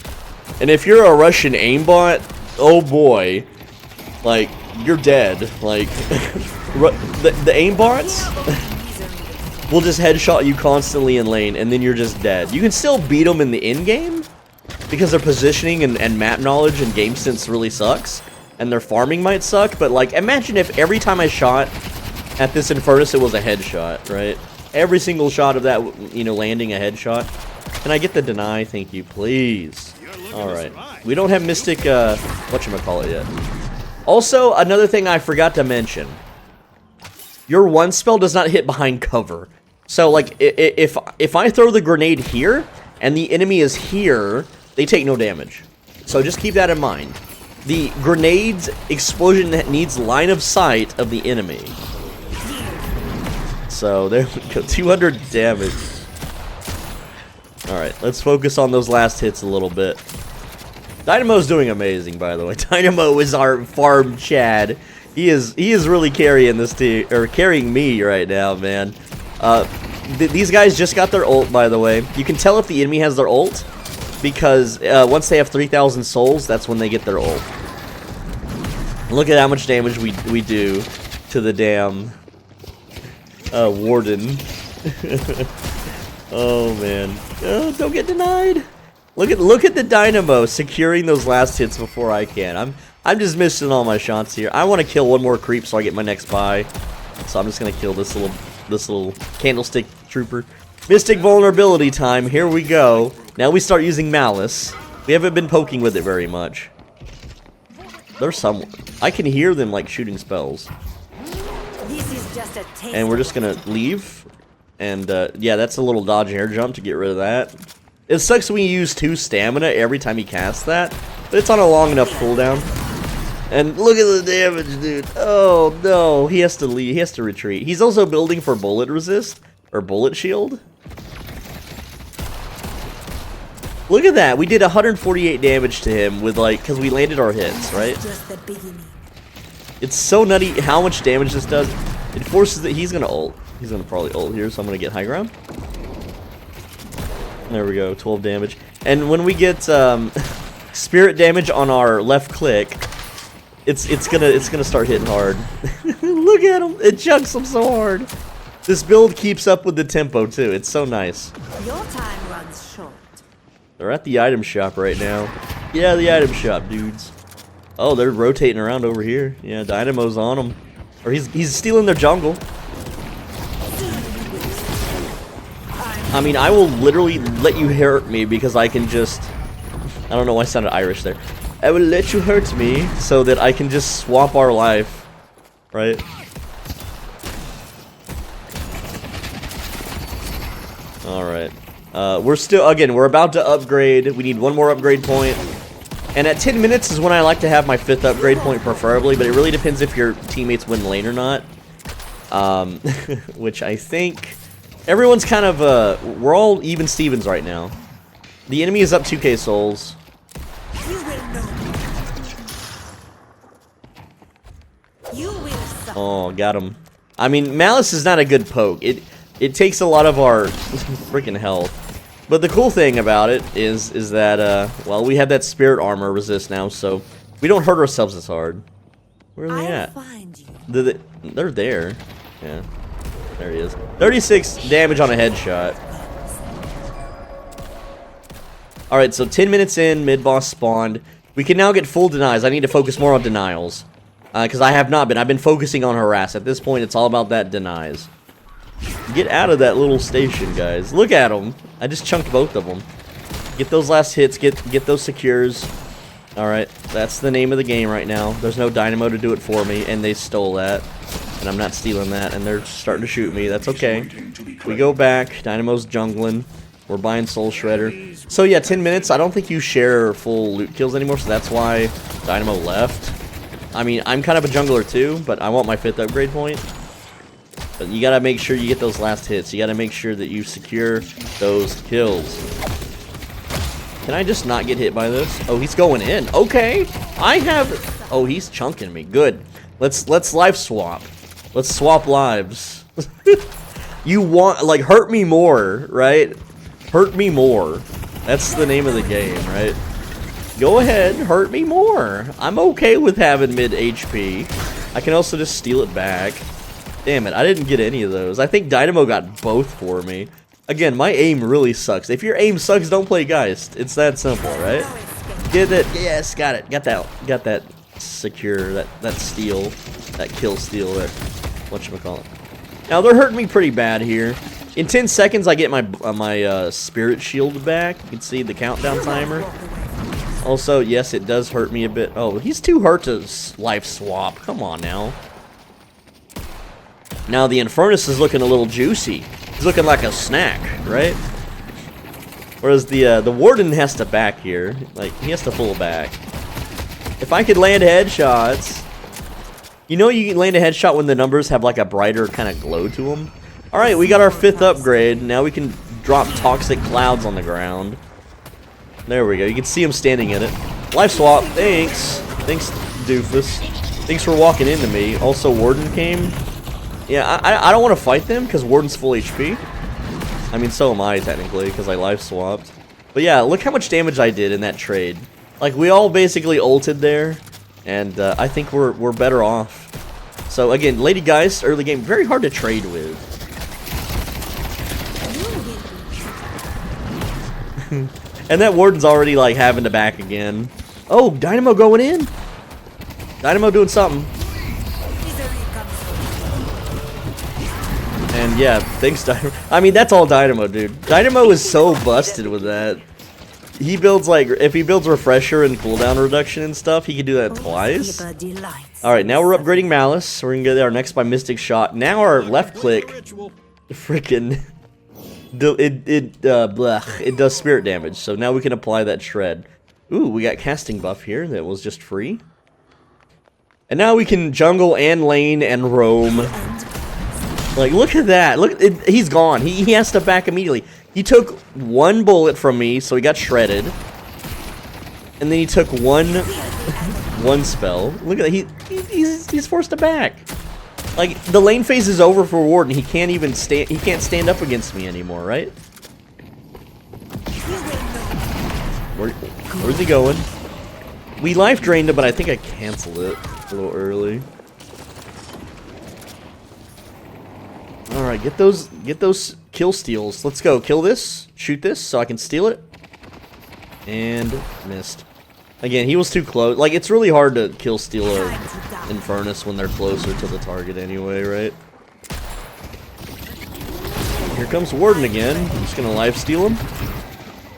And if you're a Russian aimbot, oh boy, like, you're dead. Like, the aimbots will just headshot you constantly in lane, and then you're just dead. You can still beat them in the in-game, because their positioning and map knowledge and game sense really sucks, and their farming might suck, but, like, imagine if every time I shot at this Infernus, it was a headshot, right? Every single shot of that, you know, landing a headshot. Can I get the deny? Thank you, please. Alright. We don't have Mystic, whatchamacallit yet. Also, another thing I forgot to mention. Your one spell does not hit behind cover. So, like, if I throw the grenade here, and the enemy is here, they take no damage. So just keep that in mind. The grenade's explosion needs line of sight of the enemy. So, there we go. 200 damage. Alright, let's focus on those last hits a little bit. Dynamo's doing amazing, by the way. Dynamo is our farm Chad. He is really carrying this team, or carrying me right now, man. These guys just got their ult, by the way. You can tell if the enemy has their ult, because once they have 3,000 souls, that's when they get their ult. Look at how much damage we do to the damn warden. Oh man, oh, don't get denied. Look at the Dynamo securing those last hits before I can. I'm just missing all my shots here. I want to kill one more creep so I get my next buy. So I'm just gonna kill this little candlestick trooper. Mystic vulnerability time. Here we go. Now we start using Malice. We haven't been poking with it very much. There's someone. I can hear them like shooting spells. And we're just gonna leave. And yeah, that's a little dodge air jump to get rid of that. It sucks when you use 2 stamina every time you cast that, but it's on a long enough cooldown. And look at the damage, dude. Oh no, he has to leave. He has to retreat. He's also building for bullet resist or bullet shield. Look at that. We did 148 damage to him with, like, because we landed our hits, right? It's so nutty how much damage this does. It forces that he's gonna ult. He's gonna probably ult here, so I'm gonna get high ground. There we go, 12 damage. And when we get spirit damage on our left click, it's gonna start hitting hard. Look at him! It chucks him so hard. This build keeps up with the tempo too. It's so nice. Your time runs short. They're at the item shop right now. Yeah, the item shop, dudes. Oh, they're rotating around over here. Yeah, Dynamo's on them. Or he's stealing their jungle. I mean, I will literally let you hurt me because I can just... I don't know why I sounded Irish there. I will let you hurt me so that I can just swap our life. Right? Alright. We're still... Again, we're about to upgrade. We need one more upgrade point. And at 10 minutes is when I like to have my 5th upgrade point, preferably. But it really depends if your teammates win lane or not. Which I think... Everyone's kind of, we're all even Stevens right now. The enemy is up 2k souls. Oh, got him. I mean, Malice is not a good poke. It takes a lot of our freaking health. But the cool thing about it is that, well, we have that spirit armor resist now, so we don't hurt ourselves as hard. Where are they at? They're there. Yeah. There he is. 36 damage on a headshot. Alright, so 10 minutes in, mid-boss spawned. We can now get full denies. I need to focus more on denials. Because I have not been. I've been focusing on harass. At this point, it's all about that denies. Get out of that little station, guys. Look at them. I just chunked both of them. Get those last hits. Get those secures. Alright, that's the name of the game right now. There's no Dynamo to do it for me, and they stole that. And I'm not stealing that, and they're starting to shoot me. That's okay. We go back. Dynamo's jungling. We're buying Soul Shredder. So yeah, 10 minutes. I don't think you share full loot kills anymore, so that's why Dynamo left. I mean, I'm kind of a jungler too, but I want my 5th upgrade point. But you gotta make sure you get those last hits. You gotta make sure that you secure those kills. Can I just not get hit by this? Oh, he's going in. Okay. I have... Oh, he's chunking me. Good. Let's life swap. Let's swap lives. You want, like, hurt me more, right? Hurt me more. That's the name of the game, right? go ahead, hurt me more. I'm okay with having mid HP. I can also just steal it back. Damn it, I didn't get any of those. I think Dynamo got both for me. Again, my aim really sucks. If your aim sucks, don't play Geist. It's that simple, right? Get it. Yes, got it. Got that secure, that steal, that kill steal, that whatchamacallit. Now, they're hurting me pretty bad here. In 10 seconds, I get my spirit shield back. You can see the countdown timer. Also, yes, it does hurt me a bit. Oh, he's too hurt to life swap. Come on now. Now the Infernus is looking a little juicy. He's looking like a snack, right? Whereas the Warden has to back here. Like, he has to pull back. If I could land headshots... You know you can land a headshot when the numbers have like a brighter kind of glow to them? Alright, we got our 5th upgrade. Now we can drop toxic clouds on the ground. There we go. You can see him standing in it. Life swap. Thanks. Thanks, doofus. Thanks for walking into me. Also, Warden came. Yeah, I don't want to fight them because Warden's full HP. I mean, so am I, technically, because I life swapped. But yeah, look how much damage I did in that trade. Like, we all basically ulted there, and I think we're better off. So, again, Lady Geist, early game, very hard to trade with. And that Warden's already, like, having to back again. Oh, Dynamo going in? Dynamo doing something. And yeah, thanks Dynamo. I mean, that's all Dynamo, dude. Dynamo is so busted with that. He builds, like, if he builds Refresher and cooldown reduction and stuff, he can do that twice. Alright, now we're upgrading Malice. We're gonna get our next by Mystic Shot. Now our left click, freaking, it does spirit damage. So now we can apply that shred. Ooh, we got casting buff here that was just free. And now we can jungle and lane and roam. Like, look at that. Look, he's gone. He has to back immediately. He took 1 bullet from me, so he got shredded. And then he took one spell. Look at that. He's forced to back. Like, the lane phase is over for Warden. He can't even stand. He can't stand up against me anymore, right? Where's he going? We life drained him, but I think I canceled it a little early. Alright, get those kill steals. Let's go. Kill this. Shoot this so I can steal it. And missed. Again, he was too close. Like, it's really hard to kill steal a Infernus when they're closer to the target anyway, right? Here comes Warden again. I'm just gonna life steal him.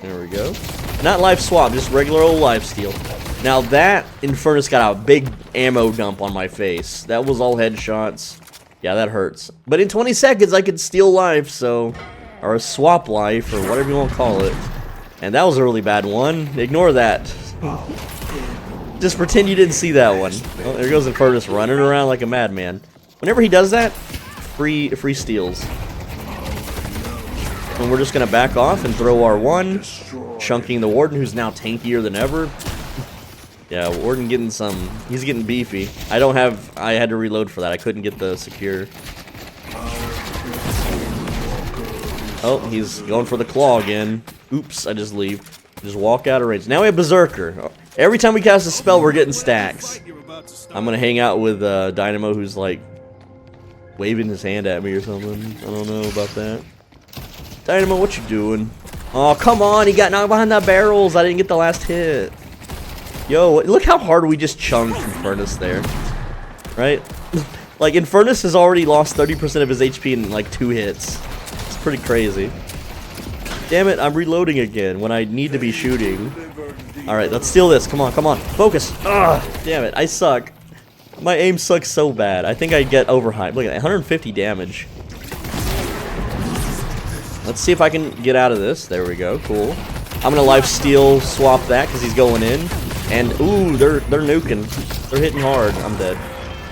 There we go. Not life swap, just regular old life steal. Now that Infernus got a big ammo dump on my face. That was all headshots. Yeah, that hurts. But in 20 seconds, I could steal life, so... Or swap life, or whatever you want to call it. And that was a really bad one. Ignore that. Just pretend you didn't see that one. Well, there goes Infernus running around like a madman. Whenever he does that, free steals. And we're just going to back off and throw our 1. Chunking the Warden, who's now tankier than ever. Yeah, Warden getting some... He's getting beefy. I had to reload for that. I couldn't get the secure. Oh, he's going for the claw again. Oops, I just leave. Just walk out of range. Now we have Berserker. Every time we cast a spell, we're getting stacks. I'm gonna hang out with Dynamo, who's like... waving his hand at me or something. I don't know about that. Dynamo, what you doing? Oh, come on, he got knocked behind the barrels. I didn't get the last hit. Yo, look how hard we just chunked Infernus there. Right? Like, Infernus has already lost 30% of his HP in, like, 2 hits. It's pretty crazy. Damn it, I'm reloading again when I need to be shooting. Alright, let's steal this. Come on, come on. Focus. Ugh, damn it, I suck. My aim sucks so bad. I think I get overhyped. Look at that, 150 damage. Let's see if I can get out of this. There we go, cool. I'm gonna life steal swap that because he's going in. And, ooh, they're nuking. They're hitting hard. I'm dead.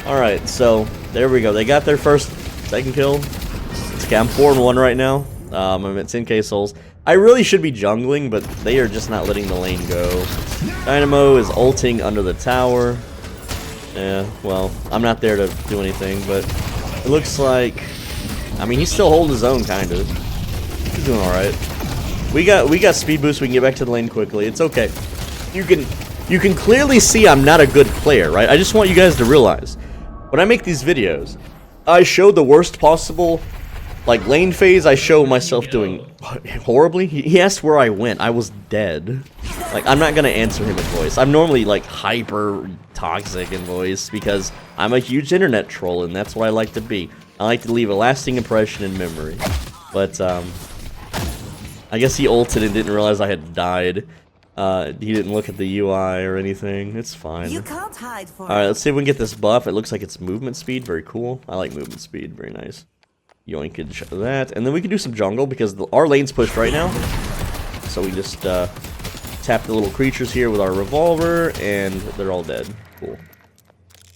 Alright, so, there we go. They got their second kill. It's okay, I'm 4-1 right now. I'm at 10k souls. I really should be jungling, but they are just not letting the lane go. Dynamo is ulting under the tower. Yeah, well, I'm not there to do anything, but it looks like... I mean, he's still holding his own, kind of. He's doing alright. We got speed boost, we can get back to the lane quickly. It's okay. you can clearly see I'm not a good player, right? I just want you guys to realize, when I make these videos, I show the worst possible, like, lane phase. I show myself doing horribly. He asked where I went. I was dead. Like, I'm not gonna answer him in voice. I'm normally, like, hyper toxic in voice because I'm a huge internet troll, and that's what I like to be. I like to leave a lasting impression in memory. But, I guess he ulted and didn't realize I had died. He didn't look at the UI or anything. It's fine. You can't hide for Alright, let's see if we can get this buff. It looks like it's movement speed. Very cool. I like movement speed. Very nice. Yoink and show that. And then we can do some jungle because our lane's pushed right now. So we just tap the little creatures here with our revolver and they're all dead. Cool.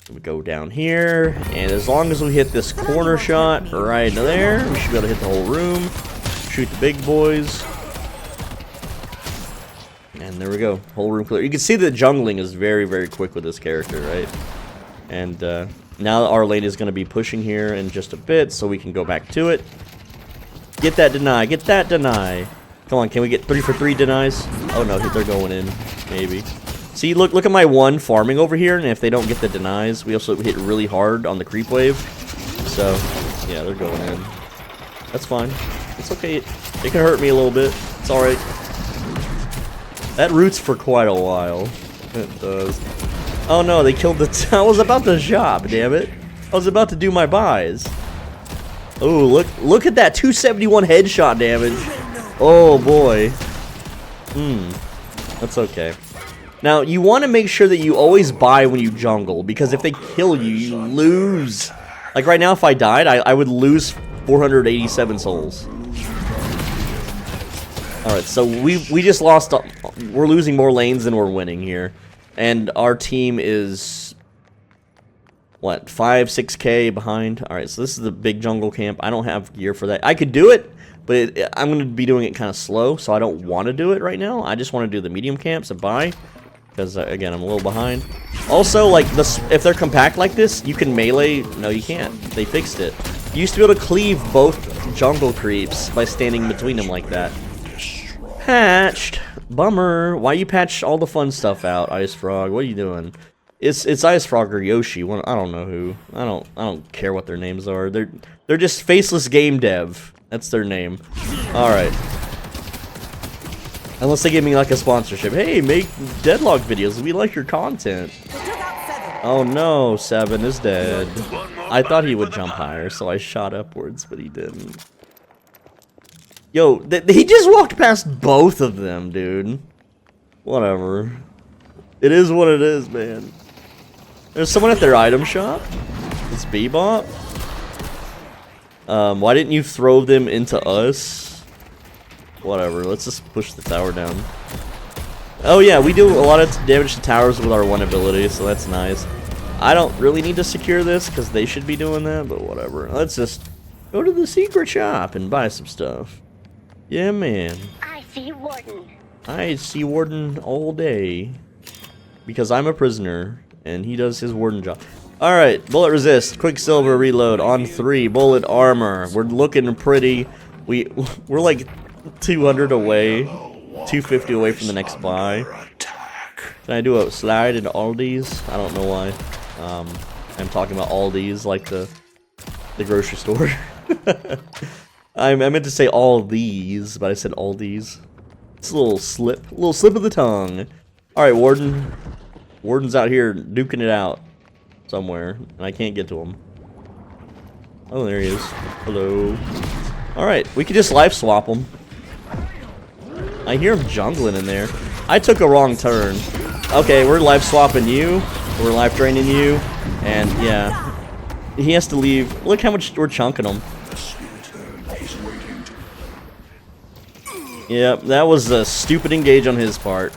So we go down here. And as long as we hit this corner shot right there, we should be able to hit the whole room. Shoot the big boys. And there we go. Whole room clear. You can see that jungling is very, very quick with this character, right? And now our lane is going to be pushing here in just a bit, so we can go back to it. Get that deny. Get that deny. Come on, can we get 3 for 3 denies? Oh no, they're going in. Maybe. See, look at my one farming over here, and if they don't get the denies, we also hit really hard on the creep wave. So, yeah, they're going in. That's fine. It's okay. It can hurt me a little bit. It's alright. That roots for quite a while. It does. Oh no, they killed the I was about to shop, damn it. I was about to do my buys. Oh, look at that 271 headshot damage. Oh boy. That's okay. Now, you want to make sure that you always buy when you jungle, because if they kill you, you lose. Like right now, if I died, I would lose 487 souls. Alright, so we just lost. We're losing more lanes than we're winning here. And our team is, what, 5-6k behind? Alright, so this is the big jungle camp. I don't have gear for that. I could do it, but I'm going to be doing it kind of slow, so I don't want to do it right now. I just want to do the medium camps and buy, because, again, I'm a little behind. Also, like, if they're compact like this, you can melee. No, you can't. They fixed it. You used to be able to cleave both jungle creeps by standing between them like that. Patched. Bummer. Why you patch all the fun stuff out, Ice Frog? What are you doing? It's Ice Frog or Yoshi. I don't know who. I don't care what their names are. They're just faceless game dev. That's their name. All right. Unless they give me like a sponsorship. Hey, make Deadlock videos. We like your content. Oh no, 7 is dead. I thought he would jump higher, so I shot upwards, but he didn't. Yo, he just walked past both of them, dude. Whatever. It is what it is, man. There's someone at their item shop. It's Bebop. Why didn't you throw them into us? Whatever, let's just push the tower down. Oh yeah, we do a lot of damage to towers with our one ability, so that's nice. I don't really need to secure this, because they should be doing that, but whatever. Let's just go to the secret shop and buy some stuff. Yeah, man. I see Warden. I see Warden all day. Because I'm a prisoner, and he does his Warden job. Alright, bullet resist, quicksilver reload on 3, bullet armor. We're looking pretty. We're like 200 away, 250 away from the next buy. Can I do a slide into Aldi's? I don't know why. I'm talking about Aldi's like the grocery store. I meant to say all these, but I said Aldi's. It's a little slip of the tongue. Alright, Warden. Warden's out here duking it out somewhere, and I can't get to him. Oh, there he is. Hello. Alright, we could just life swap him. I hear him jungling in there. I took a wrong turn. Okay, we're life swapping you. We're life draining you. And yeah. He has to leave. Look how much we're chunking him. Yep, that was a stupid engage on his part.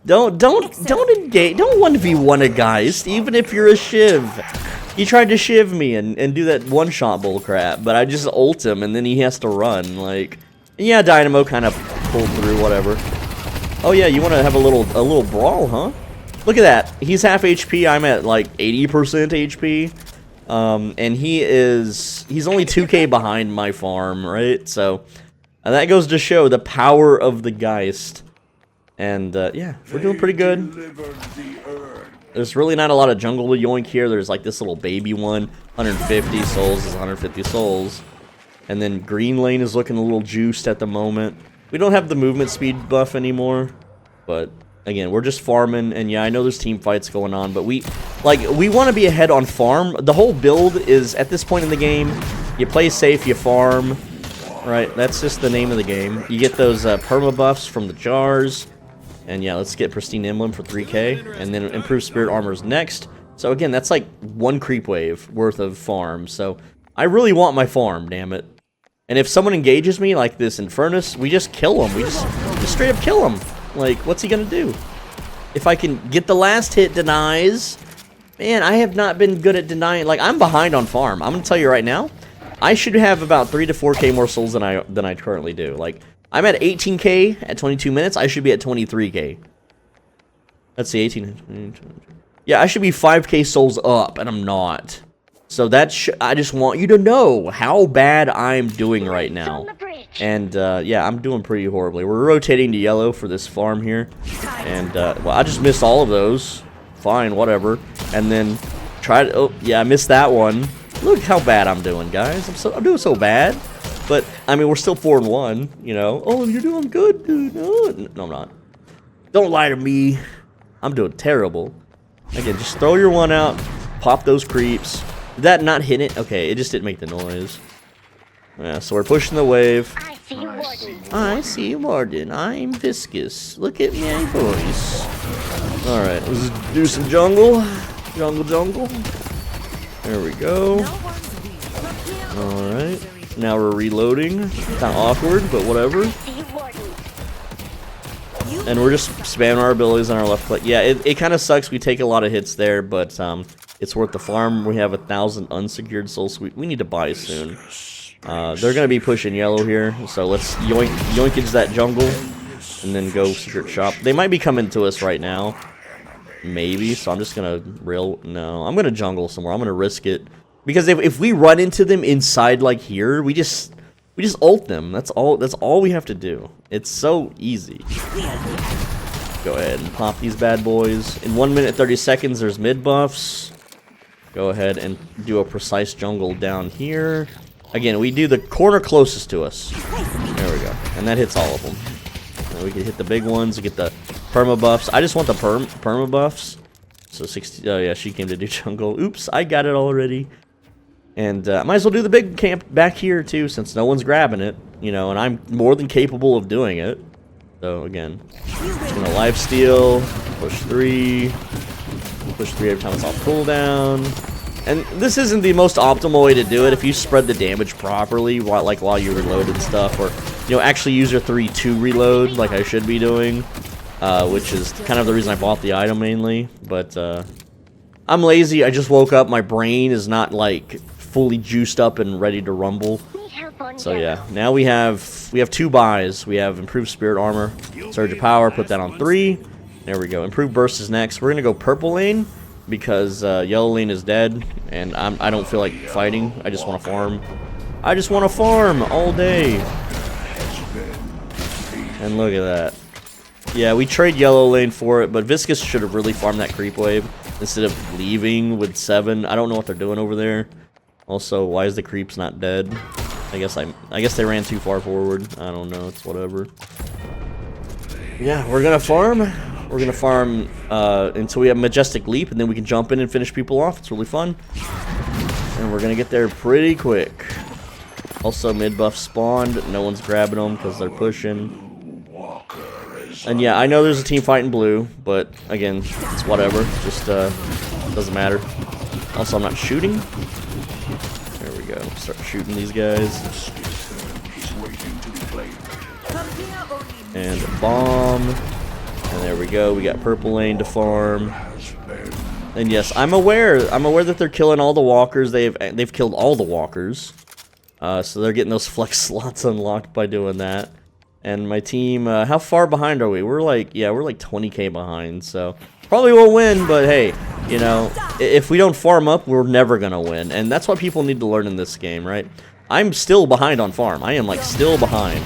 Don't engage. Don't 1v1 a Geist, even if you're a shiv. He tried to shiv me and do that one-shot bullcrap, but I just ult him and then he has to run. Like, yeah, Dynamo kind of pulled through, whatever. Oh yeah, you want to have a little brawl, huh? Look at that. He's half HP. I'm at like 80% HP. And he's only 2k behind my farm, right? So that goes to show the power of the Geist. And yeah, we're doing pretty good. There's really not a lot of jungle to yoink here. There's like this little baby one. 150 souls is 150 souls. And then green lane is looking a little juiced at the moment. We don't have the movement speed buff anymore. But again, we're just farming. And yeah, I know there's team fights going on. But we want to be ahead on farm. The whole build is, at this point in the game, you play safe, you farm. Right, that's just the name of the game. You get those perma buffs from the jars. And yeah, let's get Pristine Emblem for 3k, and then Improved Spirit Armor's next. So again, that's like one creep wave worth of farm. So I really want my farm, damn it. And if someone engages me like this Infernus, we just kill him. We just straight up kill him. Like, what's he gonna do? If I can get the last hit denies, man, I have not been good at denying. Like, I'm behind on farm. I'm gonna tell you right now, I should have about 3 to 4k more souls than I currently do. Like, I'm at 18k at 22 minutes. I should be at 23k. Let's see, 18. Yeah, I should be 5k souls up, and I'm not. So I just want you to know how bad I'm doing right now. And yeah, I'm doing pretty horribly. We're rotating to yellow for this farm here. And well, I just missed all of those. Fine, whatever. And then oh yeah, I missed that one. Look how bad I'm doing, guys. I'm doing so bad. But, I mean, we're still 4-1, you know. Oh, you're doing good, dude. No, I'm not. Don't lie to me. I'm doing terrible. Again, just throw your one out. Pop those creeps. Did that not hit it? Okay, it just didn't make the noise. Yeah, so we're pushing the wave. I see Warden. I see Warden. I'm Viscous. Look at my voice. Alright, let's do some jungle. Jungle. There we go. Alright. Now we're reloading. Kind of awkward, but whatever. And we're just spamming our abilities on our left click. Yeah, it kind of sucks. We take a lot of hits there, but it's worth the farm. We have 1,000 unsecured souls. We need to buy soon. They're going to be pushing yellow here, so let's yoinkage that jungle and then go secret shop. They might be coming to us right now. Maybe, so I'm just going to no, I'm going to jungle somewhere. I'm going to risk it. Because if we run into them inside like here, we just ult them. That's all we have to do. It's so easy. Go ahead and pop these bad boys. In 1 minute 30 seconds, there's mid buffs. Go ahead and do a precise jungle down here. Again, we do the corner closest to us. There we go. And that hits all of them. And we can hit the big ones, get the perma buffs. I just want the perma buffs. So 60. Oh yeah, she came to do jungle. Oops, I got it already. And I might as well do the big camp back here, too, since no one's grabbing it, you know, and I'm more than capable of doing it. So, again, just going to lifesteal, push 3 every time it's off cooldown. And this isn't the most optimal way to do it if you spread the damage properly while you reload and stuff, or, you know, actually use your 3 to reload like I should be doing, which is kind of the reason I bought the item mainly, but I'm lazy. I just woke up. My brain is not, like, fully juiced up and ready to rumble. So yeah, now we have 2 buys. We have Improved Spirit Armor, Surge of Power, put that on 3. There we go. Improved Burst is next. We're gonna go purple lane because yellow lane is dead, and I don't feel like fighting. I just want to farm. I just want to farm all day. And look at that. Yeah, we trade yellow lane for it, but Viscous should have really farmed that creep wave instead of leaving with 7. I don't know what they're doing over there. Also, why is the creeps not dead? I guess they ran too far forward. I don't know. It's whatever. Yeah, we're gonna farm. We're gonna farm until we have Majestic Leap, and then we can jump in and finish people off. It's really fun, and we're gonna get there pretty quick. Also, mid buff spawned. No one's grabbing them because they're pushing. And yeah, I know there's a team fighting blue, but again, it's whatever. Just doesn't matter. Also, I'm not shooting. There we go. Start shooting these guys. And a bomb. And there we go. We got purple lane to farm. And yes, I'm aware that they're killing all the walkers. They've killed all the walkers. So they're getting those flex slots unlocked by doing that. And my team, how far behind are we? We're like 20k behind, so probably won't win, but hey, you know, if we don't farm up, we're never gonna win. And that's what people need to learn in this game, right? I'm still behind on farm. I am, like, still behind.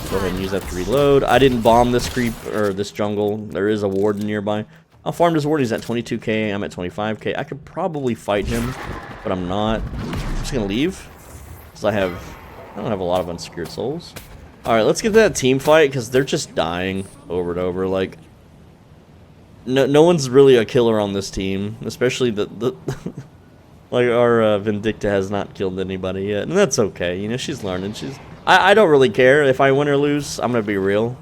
Go ahead and use that to reload. I didn't bomb this creep or this jungle. There is a warden nearby. I'll farm this warden. He's at 22k. I'm at 25k. I could probably fight him, but I'm not. I'm just gonna leave because I don't have a lot of unsecured souls. All right, let's get to that team fight because they're just dying over and over. Like, no one's really a killer on this team, especially the like our Vindicta has not killed anybody yet, and that's okay. You know, she's learning. I don't really care if I win or lose. I'm gonna be real.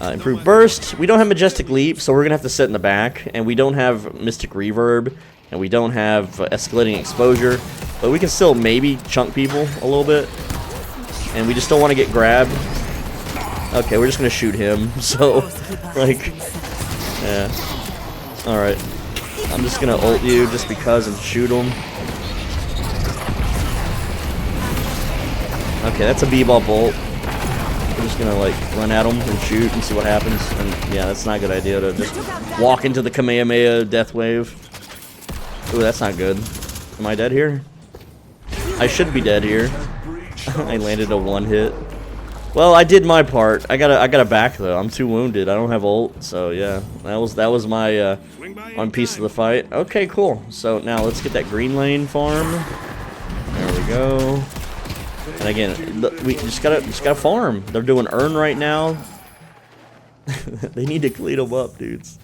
Improved burst. We don't have majestic leap, so we're gonna have to sit in the back, and we don't have mystic reverb, and we don't have escalating exposure, but we can still maybe chunk people a little bit, and we just don't want to get grabbed. Okay, we're just gonna shoot him. So, like, yeah. All right. I'm just gonna ult you just because and shoot him. Okay, that's a b-ball bolt. We're just gonna like run at him and shoot and see what happens. And yeah, that's not a good idea to just walk into the Kamehameha death wave. Ooh, that's not good. Am I dead here? I should be dead here. I landed a one hit. Well, I did my part. I gotta back though. I'm too wounded. I don't have ult, so yeah. That was my one piece of the fight. Okay, cool. So now let's get that green lane farm. There we go. And again, we just gotta farm. They're doing earn right now. They need to clean them up, dudes.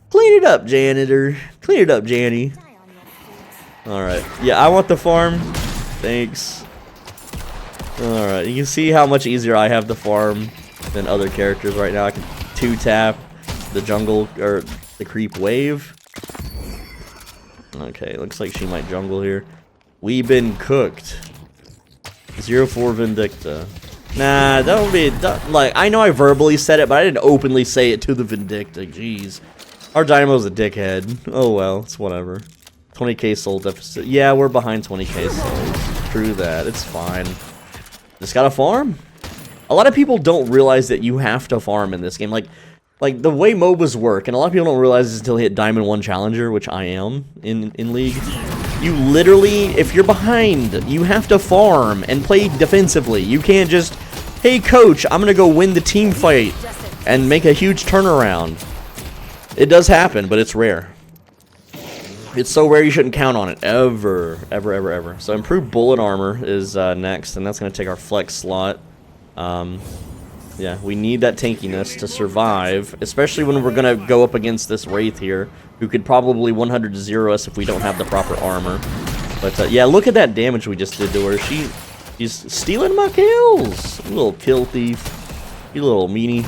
Clean it up, janitor. Clean it up, Janny. All right. Yeah, I want the farm. Thanks. All right. You can see how much easier I have to farm than other characters right now. I can 2-tap the jungle or the creep wave. Okay, looks like she might jungle here. We've been cooked. 0-4 Vindicta. Nah, that would be like, I know I verbally said it, but I didn't openly say it to the Vindicta. Jeez, our Dynamo's a dickhead. Oh well, it's whatever. 20k soul deficit. Yeah, we're behind 20k souls. True that. It's fine. Just gotta farm. A lot of people don't realize that you have to farm in this game. Like the way MOBAs work, and a lot of people don't realize this until they hit Diamond 1 Challenger, which I am in League. You literally, if you're behind, you have to farm and play defensively. You can't just, hey coach, I'm gonna go win the team fight and make a huge turnaround. It does happen, but it's rare. It's so rare you shouldn't count on it. Ever. So improved bullet armor is next, and that's gonna take our flex slot. Yeah, we need that tankiness to survive, especially when we're gonna go up against this Wraith here, who could probably 100-0 us if we don't have the proper armor. But yeah, look at that damage we just did to her. She's stealing my kills. You little kill thief. You little meanie.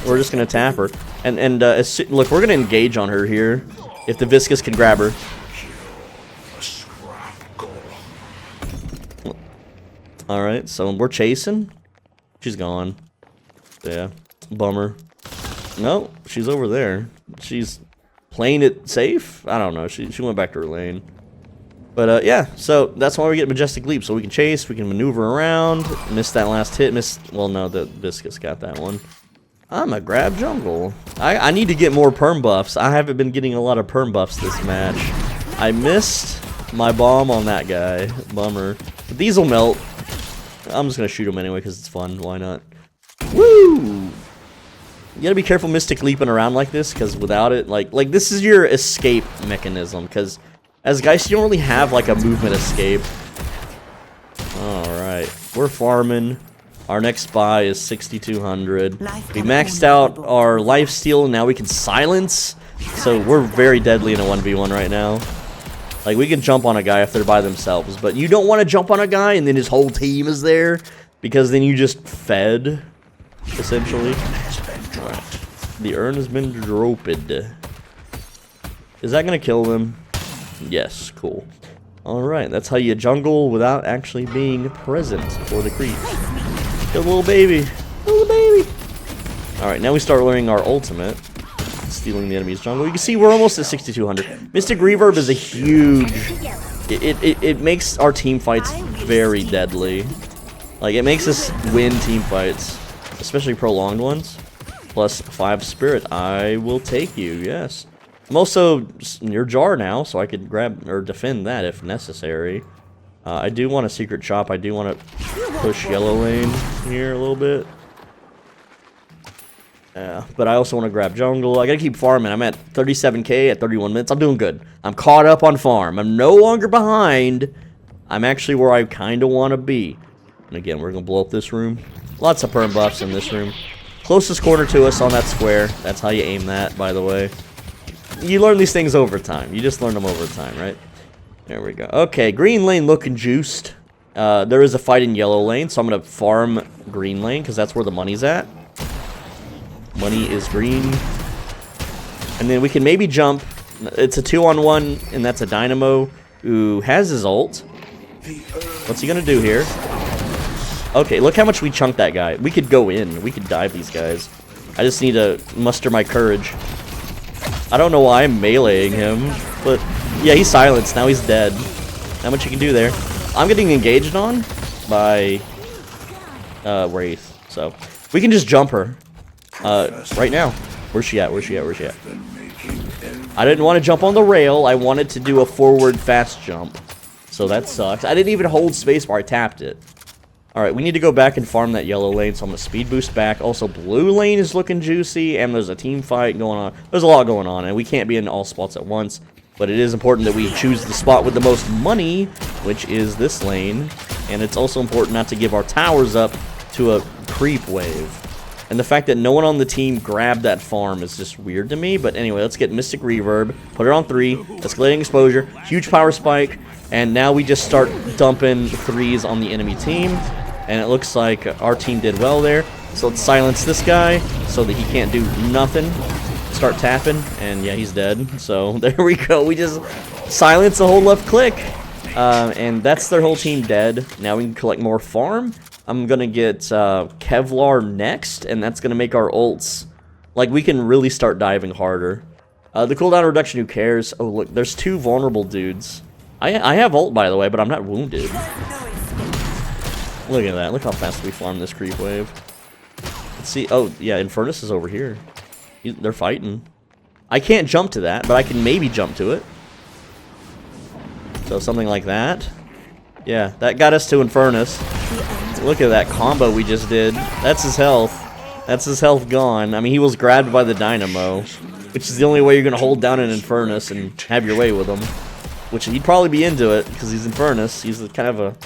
We're just gonna tap her. And look, we're gonna engage on her here. If the Viscous can grab her. Alright, so we're chasing. She's gone. Yeah. Bummer. No, she's over there. She's playing it safe? I don't know. She went back to her lane. But yeah, so that's why we get Majestic Leap. So we can chase, we can maneuver around. Missed that last hit. Well, no, the Viscous got that one. I'm a grab jungle. I need to get more perm buffs. I haven't been getting a lot of perm buffs this match. I missed my bomb on that guy. Bummer. But these will melt. I'm just gonna shoot him anyway because it's fun. Why not? Woo! You gotta be careful Mystic Leaping around like this, because without it, like this is your escape mechanism. Because as Geist, you don't really have like a movement escape. All right, we're farming. Our next buy is 6,200. We maxed out our lifesteal, and now we can silence. So we're very deadly in a 1v1 right now. Like, we can jump on a guy if they're by themselves, but you don't want to jump on a guy and then his whole team is there, because then you just fed, essentially. Alright. The urn has been dropped. Is that going to kill them? Yes, cool. Alright, that's how you jungle without actually being present for the creep. Kill the little baby. Kill the baby. Alright, now we start learning our ultimate. Stealing the enemy's jungle. You can see we're almost at 6,200. Mystic Reverb is a huge... It makes our team fights very deadly. Like, it makes us win team fights. Especially prolonged ones. Plus 5 spirit. I will take you, yes. I'm also near Jar now, so I could grab or defend that if necessary. I do want a secret shop. I do want to push yellow lane here a little bit. Yeah, but I also want to grab jungle. I gotta keep farming. I'm at 37k at 31 minutes. I'm doing good. I'm caught up on farm. I'm no longer behind. I'm actually where I kind of want to be. And again, we're gonna blow up this room. Lots of perm buffs in this room. Closest corner to us on that square. That's how you aim that, by the way. You learn these things over time. You just learn them over time, right? There we go. Okay, green lane looking juiced. There is a fight in yellow lane, so I'm gonna farm green lane because that's where the money's at. Money is green. And then we can maybe jump. It's a 2-on-1, and that's a Dynamo who has his ult. What's he gonna do here? Okay, look how much we chunked that guy. We could go in. We could dive these guys. I just need to muster my courage. I don't know why I'm meleeing him, but yeah, he's silenced. Now he's dead. Not much you can do there. I'm getting engaged on by Wraith, so we can just jump her. Right now. Where's she at? Where's she at? Where's she at? I didn't want to jump on the rail. I wanted to do a forward fast jump. So that sucks. I didn't even hold spacebar. I tapped it. Alright, we need to go back and farm that yellow lane, so I'm going to speed boost back. Also, blue lane is looking juicy, and there's a team fight going on. There's a lot going on, and we can't be in all spots at once. But it is important that we choose the spot with the most money, which is this lane. And it's also important not to give our towers up to a creep wave. And the fact that no one on the team grabbed that farm is just weird to me. But anyway, let's get Mystic Reverb, put it on 3, escalating exposure, huge power spike, and now we just start dumping 3s on the enemy team. And it looks like our team did well there. So let's silence this guy so that he can't do nothing. Start tapping, and yeah, he's dead. So there we go. We just silence the whole left click. And that's their whole team dead. Now we can collect more farm. I'm gonna get Kevlar next, and that's gonna make our ults. Like, we can really start diving harder. The cooldown reduction, who cares? Oh, look, there's 2 vulnerable dudes. I have ult, by the way, but I'm not wounded. Look at that. Look how fast we farm this creep wave. Let's see. Oh, yeah, Infernus is over here. They're fighting. I can't jump to that, but I can maybe jump to it. So something like that. Yeah, that got us to Infernus. Look at that combo we just did. That's his health. That's his health gone. I mean, he was grabbed by the Dynamo, which is the only way you're going to hold down an Infernus and have your way with him. Which he'd probably be into it, because he's Infernus. He's kind of a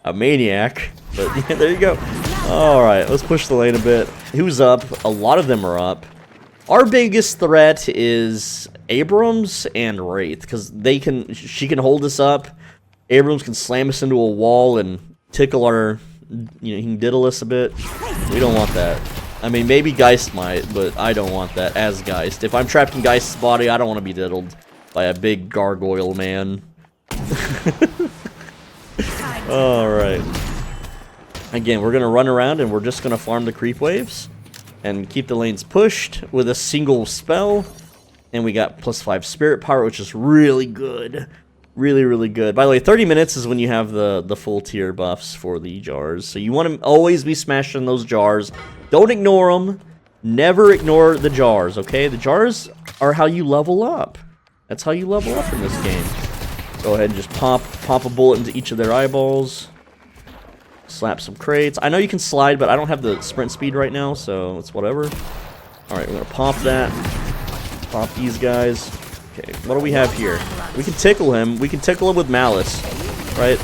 a maniac. But yeah, there you go. Alright, let's push the lane a bit. Who's up? A lot of them are up. Our biggest threat is Abrams and Wraith, because she can hold us up. Abrams can slam us into a wall and tickle our, he can diddle us a bit. We don't want that. I mean, maybe Geist might, but I don't want that as Geist. If I'm trapped in Geist's body, I don't want to be diddled by a big gargoyle man. Alright. Again, we're going to run around and we're just going to farm the creep waves and keep the lanes pushed with a single spell. And we got +5 spirit power, which is really good. Really, really good. By the way, 30 minutes is when you have the full tier buffs for the jars. So you want to always be smashing those jars. Don't ignore them. Never ignore the jars, okay? The jars are how you level up. That's how you level up in this game. Go ahead and just pop a bullet into each of their eyeballs. Slap some crates. I know you can slide, but I don't have the sprint speed right now, so it's whatever. Alright, we're gonna pop that. Pop these guys. Okay, what do we have here? We can tickle him. We can tickle him with Malice, right?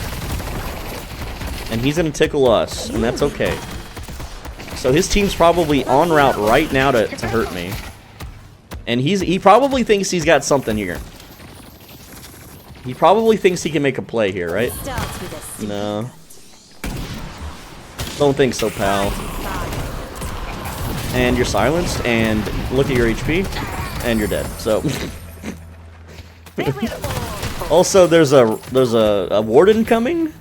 And he's gonna tickle us, and that's okay. So his team's probably en route right now to hurt me. And he probably thinks he's got something here. He probably thinks he can make a play here, right? No. Don't think so, pal. And you're silenced, and look at your HP, and you're dead. So, also there's a warden coming.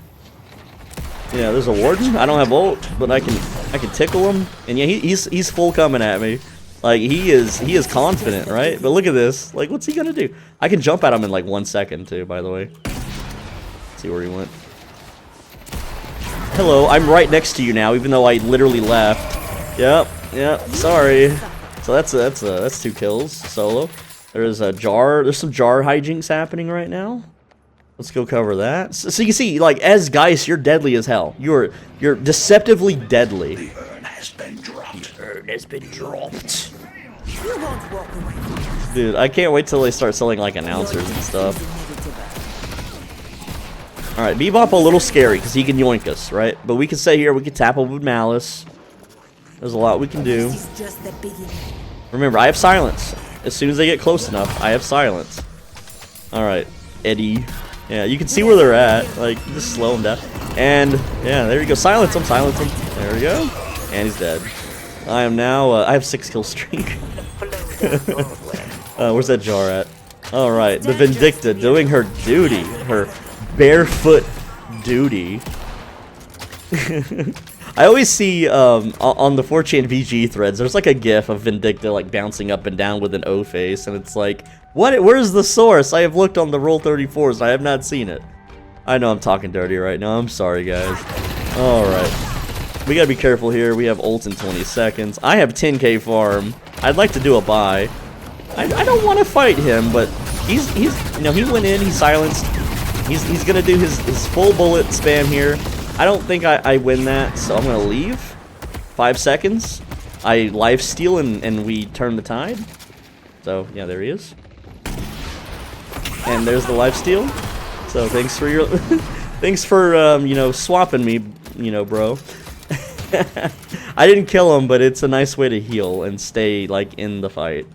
Yeah, there's a warden. I don't have ult, but I can tickle him, and yeah, he's full coming at me. Like he is confident, right? But look at this. Like, what's he gonna do? I can jump at him in like 1 second too. By the way, let's see where he went. Hello, I'm right next to you now, even though I literally left. Yep, sorry. So that's 2 kills solo. There's some jar hijinks happening right now. Let's go cover that. So you can see, like, as Geist, you're deadly as hell. You're deceptively deadly. The urn has been dropped. The urn has been dropped. You won't walk away from this. Dude, I can't wait till they start selling, like, announcers and stuff. Alright, Bebop a little scary, because he can yoink us, right? But we can stay here, we can tap him with Malice. There's a lot we can do. This is just the beginning. Remember, I have silence. As soon as they get close enough, I have silence. Alright, Eddie. Yeah, you can see where they're at. Like, just slow them down. And, yeah, there you go. Silence him, silence him. There we go. And he's dead. I am now, I have 6 kill streak. Where's that jar at? Alright, the Vindicta doing her duty. Her barefoot duty. I always see, on the 4chan VG threads, there's like a gif of Vindicta, like, bouncing up and down with an O face, and it's like, what? Where's the source? I have looked on the Roll34s, I have not seen it. I know I'm talking dirty right now, I'm sorry, guys. Alright. We gotta be careful here, we have ult in 20 seconds. I have 10k farm. I'd like to do a buy. I don't want to fight him, but he's you know, he went in, he silenced. He's gonna do his full bullet spam here. I don't think I win that, so I'm gonna leave. 5 seconds. I lifesteal and we turn the tide. So yeah, there he is. And there's the lifesteal. So thanks for your thanks for you know, swapping me, you know, bro. I didn't kill him, but it's a nice way to heal and stay like in the fight.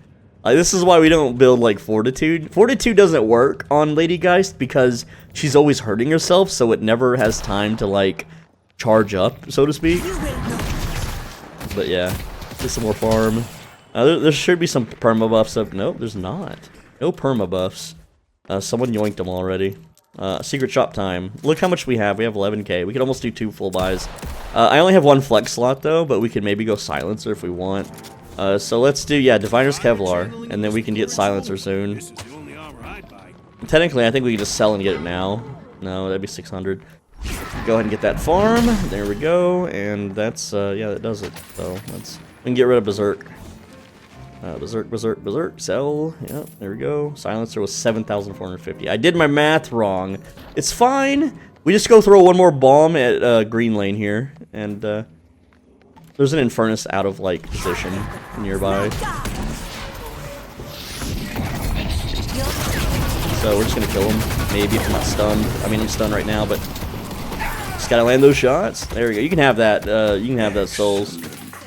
This is why we don't build like Fortitude. Fortitude doesn't work on Lady Geist because she's always hurting herself, so it never has time to like charge up, so to speak. But yeah, get some more farm. There should be some perma buffs up. Nope, there's not. No perma buffs. Someone yoinked them already. Secret shop time. Look how much we have. We have 11k. We could almost do 2 full buys. I only have 1 flex slot though, but we could maybe go silencer if we want. So let's do, yeah, Diviner's Kevlar, and then we can get silencer soon. Technically, I think we can just sell and get it now. No, that'd be 600. Go ahead and get that farm. There we go, and that's, yeah, that does it. So we can get rid of Berserk. Berserk, sell. Yep, there we go. Silencer was 7,450. I did my math wrong. It's fine. We just go throw one more bomb at green lane here, and there's an Infernus out of like position nearby. So we're just gonna kill him. Maybe if I'm not stunned. I mean, I'm stunned right now, but just gotta land those shots. There we go. You can have that. You can have that souls.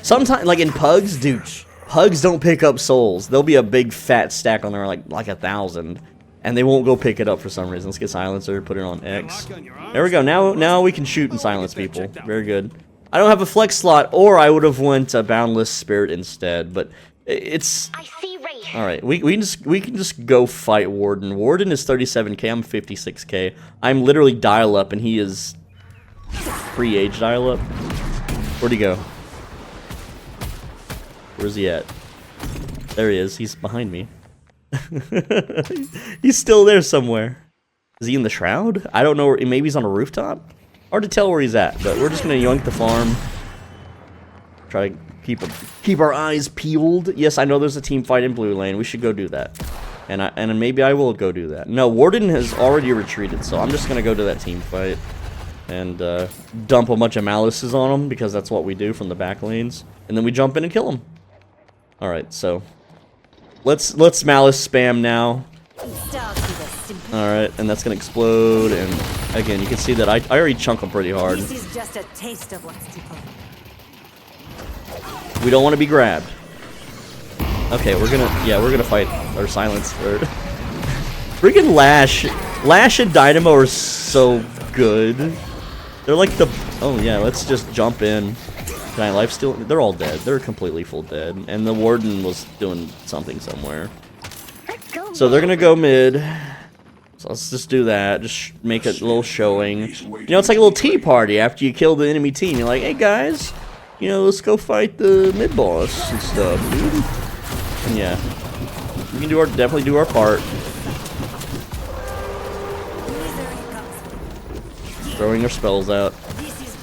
Sometimes, like in pugs, dude. Pugs don't pick up souls. There'll be a big fat stack on there, like 1,000, and they won't go pick it up for some reason. Let's get silencer, put it on X. There we go. Now we can shoot and silence people. Very good. I don't have a flex slot, or I would have went a boundless spirit instead. But it's all right. We can just go fight Warden. Warden is 37k. I'm 56k. I'm literally dial up, and he is pre-age dial up. Where'd he go? Where's he at? There he is. He's behind me. He's still there somewhere. Is he in the shroud? I don't know. Maybe he's on a rooftop? Hard to tell where he's at, but we're just going to yoink the farm. Try to keep our eyes peeled. Yes, I know there's a team fight in blue lane. We should go do that. And maybe I will go do that. No, Warden has already retreated, so I'm just going to go to that team fight. And dump a bunch of Malices on them, because that's what we do from the back lanes. And then we jump in and kill them. Alright, so let's Malice spam now. Alright, and that's gonna explode, and again, you can see that I already chunk them pretty hard. This is just a taste of what's to come. We don't want to be grabbed. Okay, we're gonna fight or silence for freaking Lash and Dynamo are so good. They're like the, oh yeah, let's just jump in. Can I lifesteal? They're all dead. They're completely full dead. And the Warden was doing something somewhere. So they're gonna go mid. So let's just do that. Just make a little showing. You know, it's like a little tea party after you kill the enemy team. You're like, hey guys, you know, let's go fight the mid boss and stuff, dude. And yeah, we can definitely do our part. Throwing our spells out.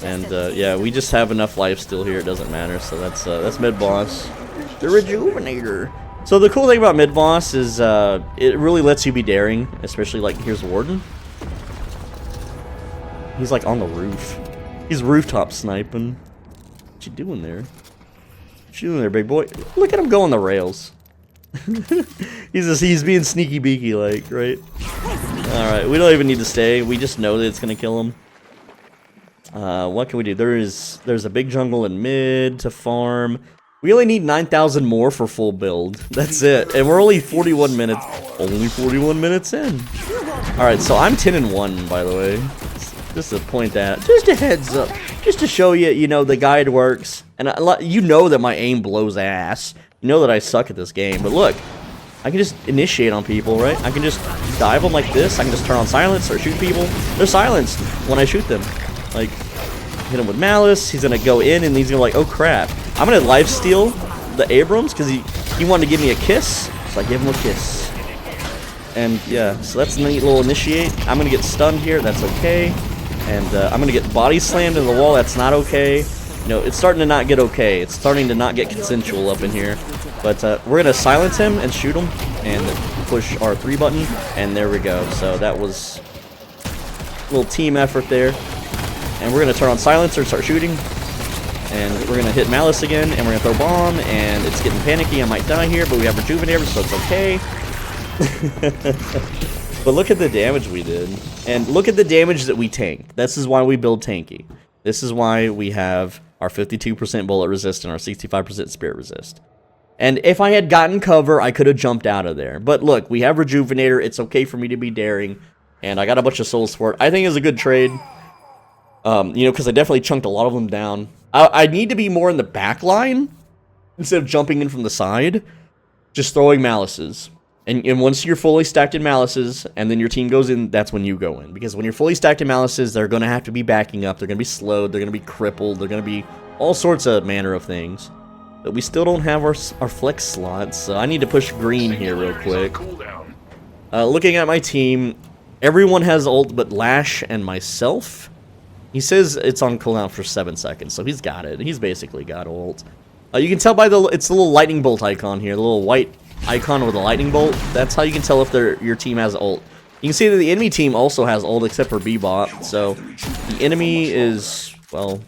And yeah, we just have enough life still here, it doesn't matter. So that's mid boss. The Rejuvenator. So the cool thing about mid boss is it really lets you be daring, especially like here's Warden. He's like on the roof. He's rooftop sniping. What you doing there? What you doing there, big boy? Look at him go on the rails. he's being sneaky beaky like, right? Alright, we don't even need to stay. We just know that it's gonna kill him. What can we do? There's a big jungle in mid to farm. We only need 9,000 more for full build. That's it. And we're only 41 minutes. Only 41 minutes in. Alright, so I'm 10-1, by the way. Just to point that. Just a heads up. Just to show you, you know, the guide works. And you know that my aim blows ass. You know that I suck at this game. But look, I can just initiate on people, right? I can just dive them like this. I can just turn on silence or shoot people. They're silenced when I shoot them. Like, hit him with Malice. He's gonna go in and he's gonna like, oh crap. I'm gonna lifesteal the Abrams because he wanted to give me a kiss. So I gave him a kiss. And yeah, so that's a neat little initiate. I'm gonna get stunned here. That's okay. And I'm gonna get body slammed into the wall. That's not okay. You know, it's starting to not get okay. It's starting to not get consensual up in here. But we're gonna silence him and shoot him and push R3 button. And there we go. So that was a little team effort there. And we're gonna turn on silencer and start shooting. And we're gonna hit Malice again, and we're gonna throw bomb, and it's getting panicky. I might die here, but we have Rejuvenator, so it's okay. But look at the damage we did. And look at the damage that we tanked. This is why we build tanky. This is why we have our 52% bullet resist and our 65% spirit resist. And if I had gotten cover, I could have jumped out of there. But look, we have Rejuvenator. It's okay for me to be daring. And I got a bunch of souls for it. I think it's a good trade. You know, because I definitely chunked a lot of them down. I need to be more in the back line instead of jumping in from the side. Just throwing Malices. And once you're fully stacked in Malices, and then your team goes in, that's when you go in. Because when you're fully stacked in Malices, they're going to have to be backing up. They're going to be slowed. They're going to be crippled. They're going to be all sorts of manner of things. But we still don't have our flex slots, so I need to push green here real quick. Looking at my team, everyone has ult but Lash and myself. He says it's on cooldown for 7 seconds, so he's got it. He's basically got ult. You can tell by it's the little lightning bolt icon here, the little white icon with a lightning bolt. That's how you can tell if your team has ult. You can see that the enemy team also has ult except for Bebop. So the enemy is, well,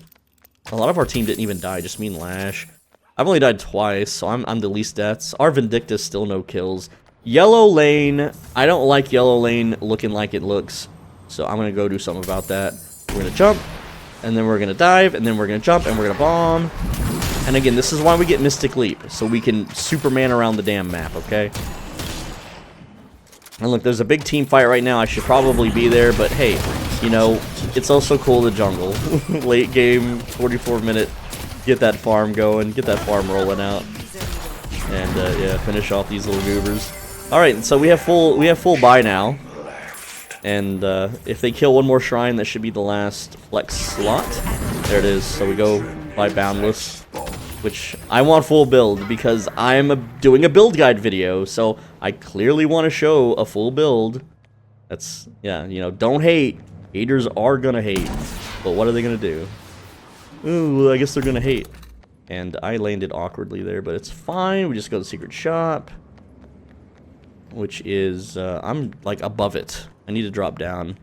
a lot of our team didn't even die, just me and Lash. I've only died twice, so I'm the least deaths. Our Vindicta's still no kills. Yellow lane, I don't like yellow lane looking like it looks, so I'm gonna go do something about that. We're gonna jump, and then we're gonna dive, and then we're gonna jump, and we're gonna bomb. And again, this is why we get Mystic Leap, so we can Superman around the damn map, okay? And look, there's a big team fight right now. I should probably be there, but hey, you know, it's also cool to jungle. Late game, 44-minute, get that farm going, get that farm rolling out. And yeah, finish off these little goobers. Alright, so we have full buy now. And if they kill one more shrine, that should be the last flex slot. There it is. So we go by Boundless, which I want full build because I'm doing a build guide video. So I clearly want to show a full build. That's, yeah, you know, don't hate. Haters are gonna hate. But what are they gonna do? Ooh, I guess they're gonna hate. And I landed awkwardly there, but it's fine. We just go to the secret shop, which is, I'm like above it. I need to drop down.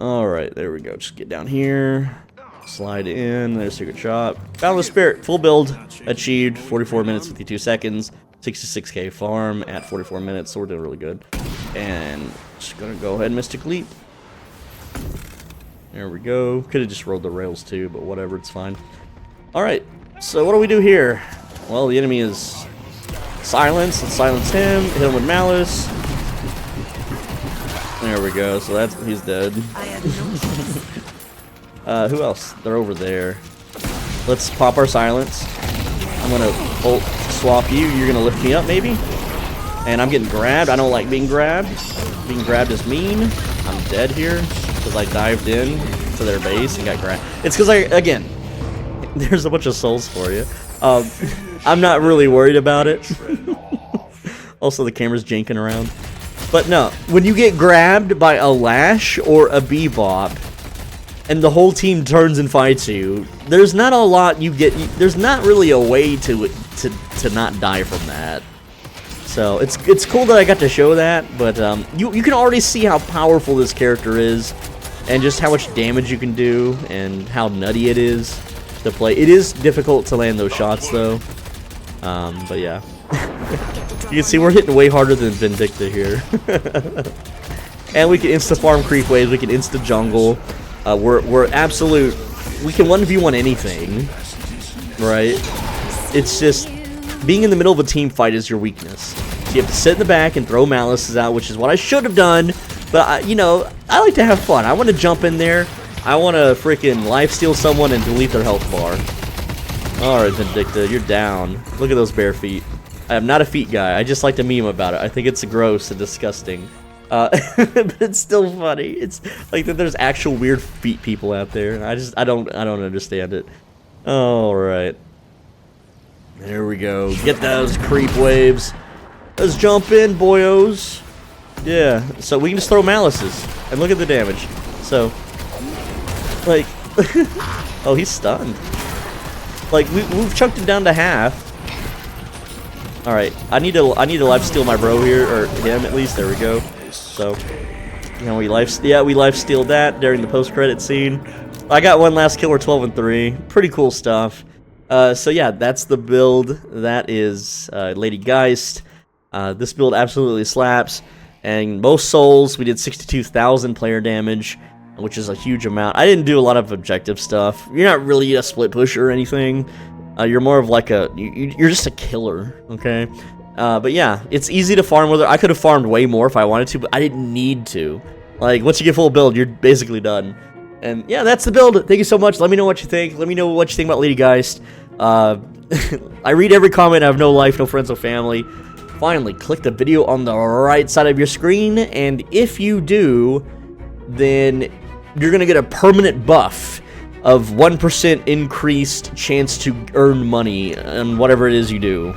Alright, there we go. Just get down here. Slide in. There's secret shop. Boundless Spirit. Full build. Achieved. 44 minutes, 52 seconds. 66k farm at 44 minutes. So we're doing really good. And just gonna go ahead and Mystic Leap. There we go. Could have just rolled the rails too, but whatever. It's fine. Alright. So what do we do here? Well, the enemy is silenced. Let's silence him. Hit him with Malice. There we go, so he's dead. Who else? They're over there. Let's pop our silence. I'm gonna ult swap you. You're gonna lift me up, maybe? And I'm getting grabbed. I don't like being grabbed. Being grabbed is mean. I'm dead here because I dived in to their base and got grabbed. It's because again, there's a bunch of souls for you. I'm not really worried about it. Also, the camera's janking around. But no, when you get grabbed by a Lash or a Bebop, and the whole team turns and fights you, there's not a lot you get. There's not really a way to not die from that. So it's cool that I got to show that, but you can already see how powerful this character is. and just how much damage you can do and how nutty it is to play. It is difficult to land those shots though, but yeah. You can see we're hitting way harder than Vindicta here. And we can insta farm creep waves, we can insta jungle. We're absolute, we can 1v1 anything, right? It's just, being in the middle of a team fight is your weakness. So you have to sit in the back and throw Malices out, which is what I should have done. But, you know, I like to have fun. I want to jump in there. I want to freaking lifesteal someone and delete their health bar. Alright, Vindicta, you're down. Look at those bare feet. I am not a feet guy. I just like to meme about it. I think it's gross and disgusting. But it's still funny. It's like that there's actual weird feet people out there. And I don't understand it. Alright. There we go. Get those creep waves. Let's jump in, boyos. Yeah, so we can just throw Malices. And look at the damage. So, like, oh, he's stunned. Like, we've chunked him down to half. Alright, I need to lifesteal my bro here, or him at least. There we go. So, you know, we lifestealed that during the post-credit scene. I got one last kill. We're 12-3. Pretty cool stuff. So yeah, that's the build. That is Lady Geist. This build absolutely slaps. And most souls, we did 62,000 player damage, which is a huge amount. I didn't do a lot of objective stuff. You're not really a split pusher or anything. You're more of like you're just a killer, okay? But yeah, it's easy to farm with her. I could have farmed way more if I wanted to, but I didn't need to. Like, once you get full build, you're basically done. And yeah, that's the build. Thank you so much. Let me know what you think. Let me know what you think about Lady Geist. I read every comment. I have no life, no friends, no family. Finally, click the video on the right side of your screen, and if you do, then you're gonna get a permanent buff of 1% increased chance to earn money on whatever it is you do.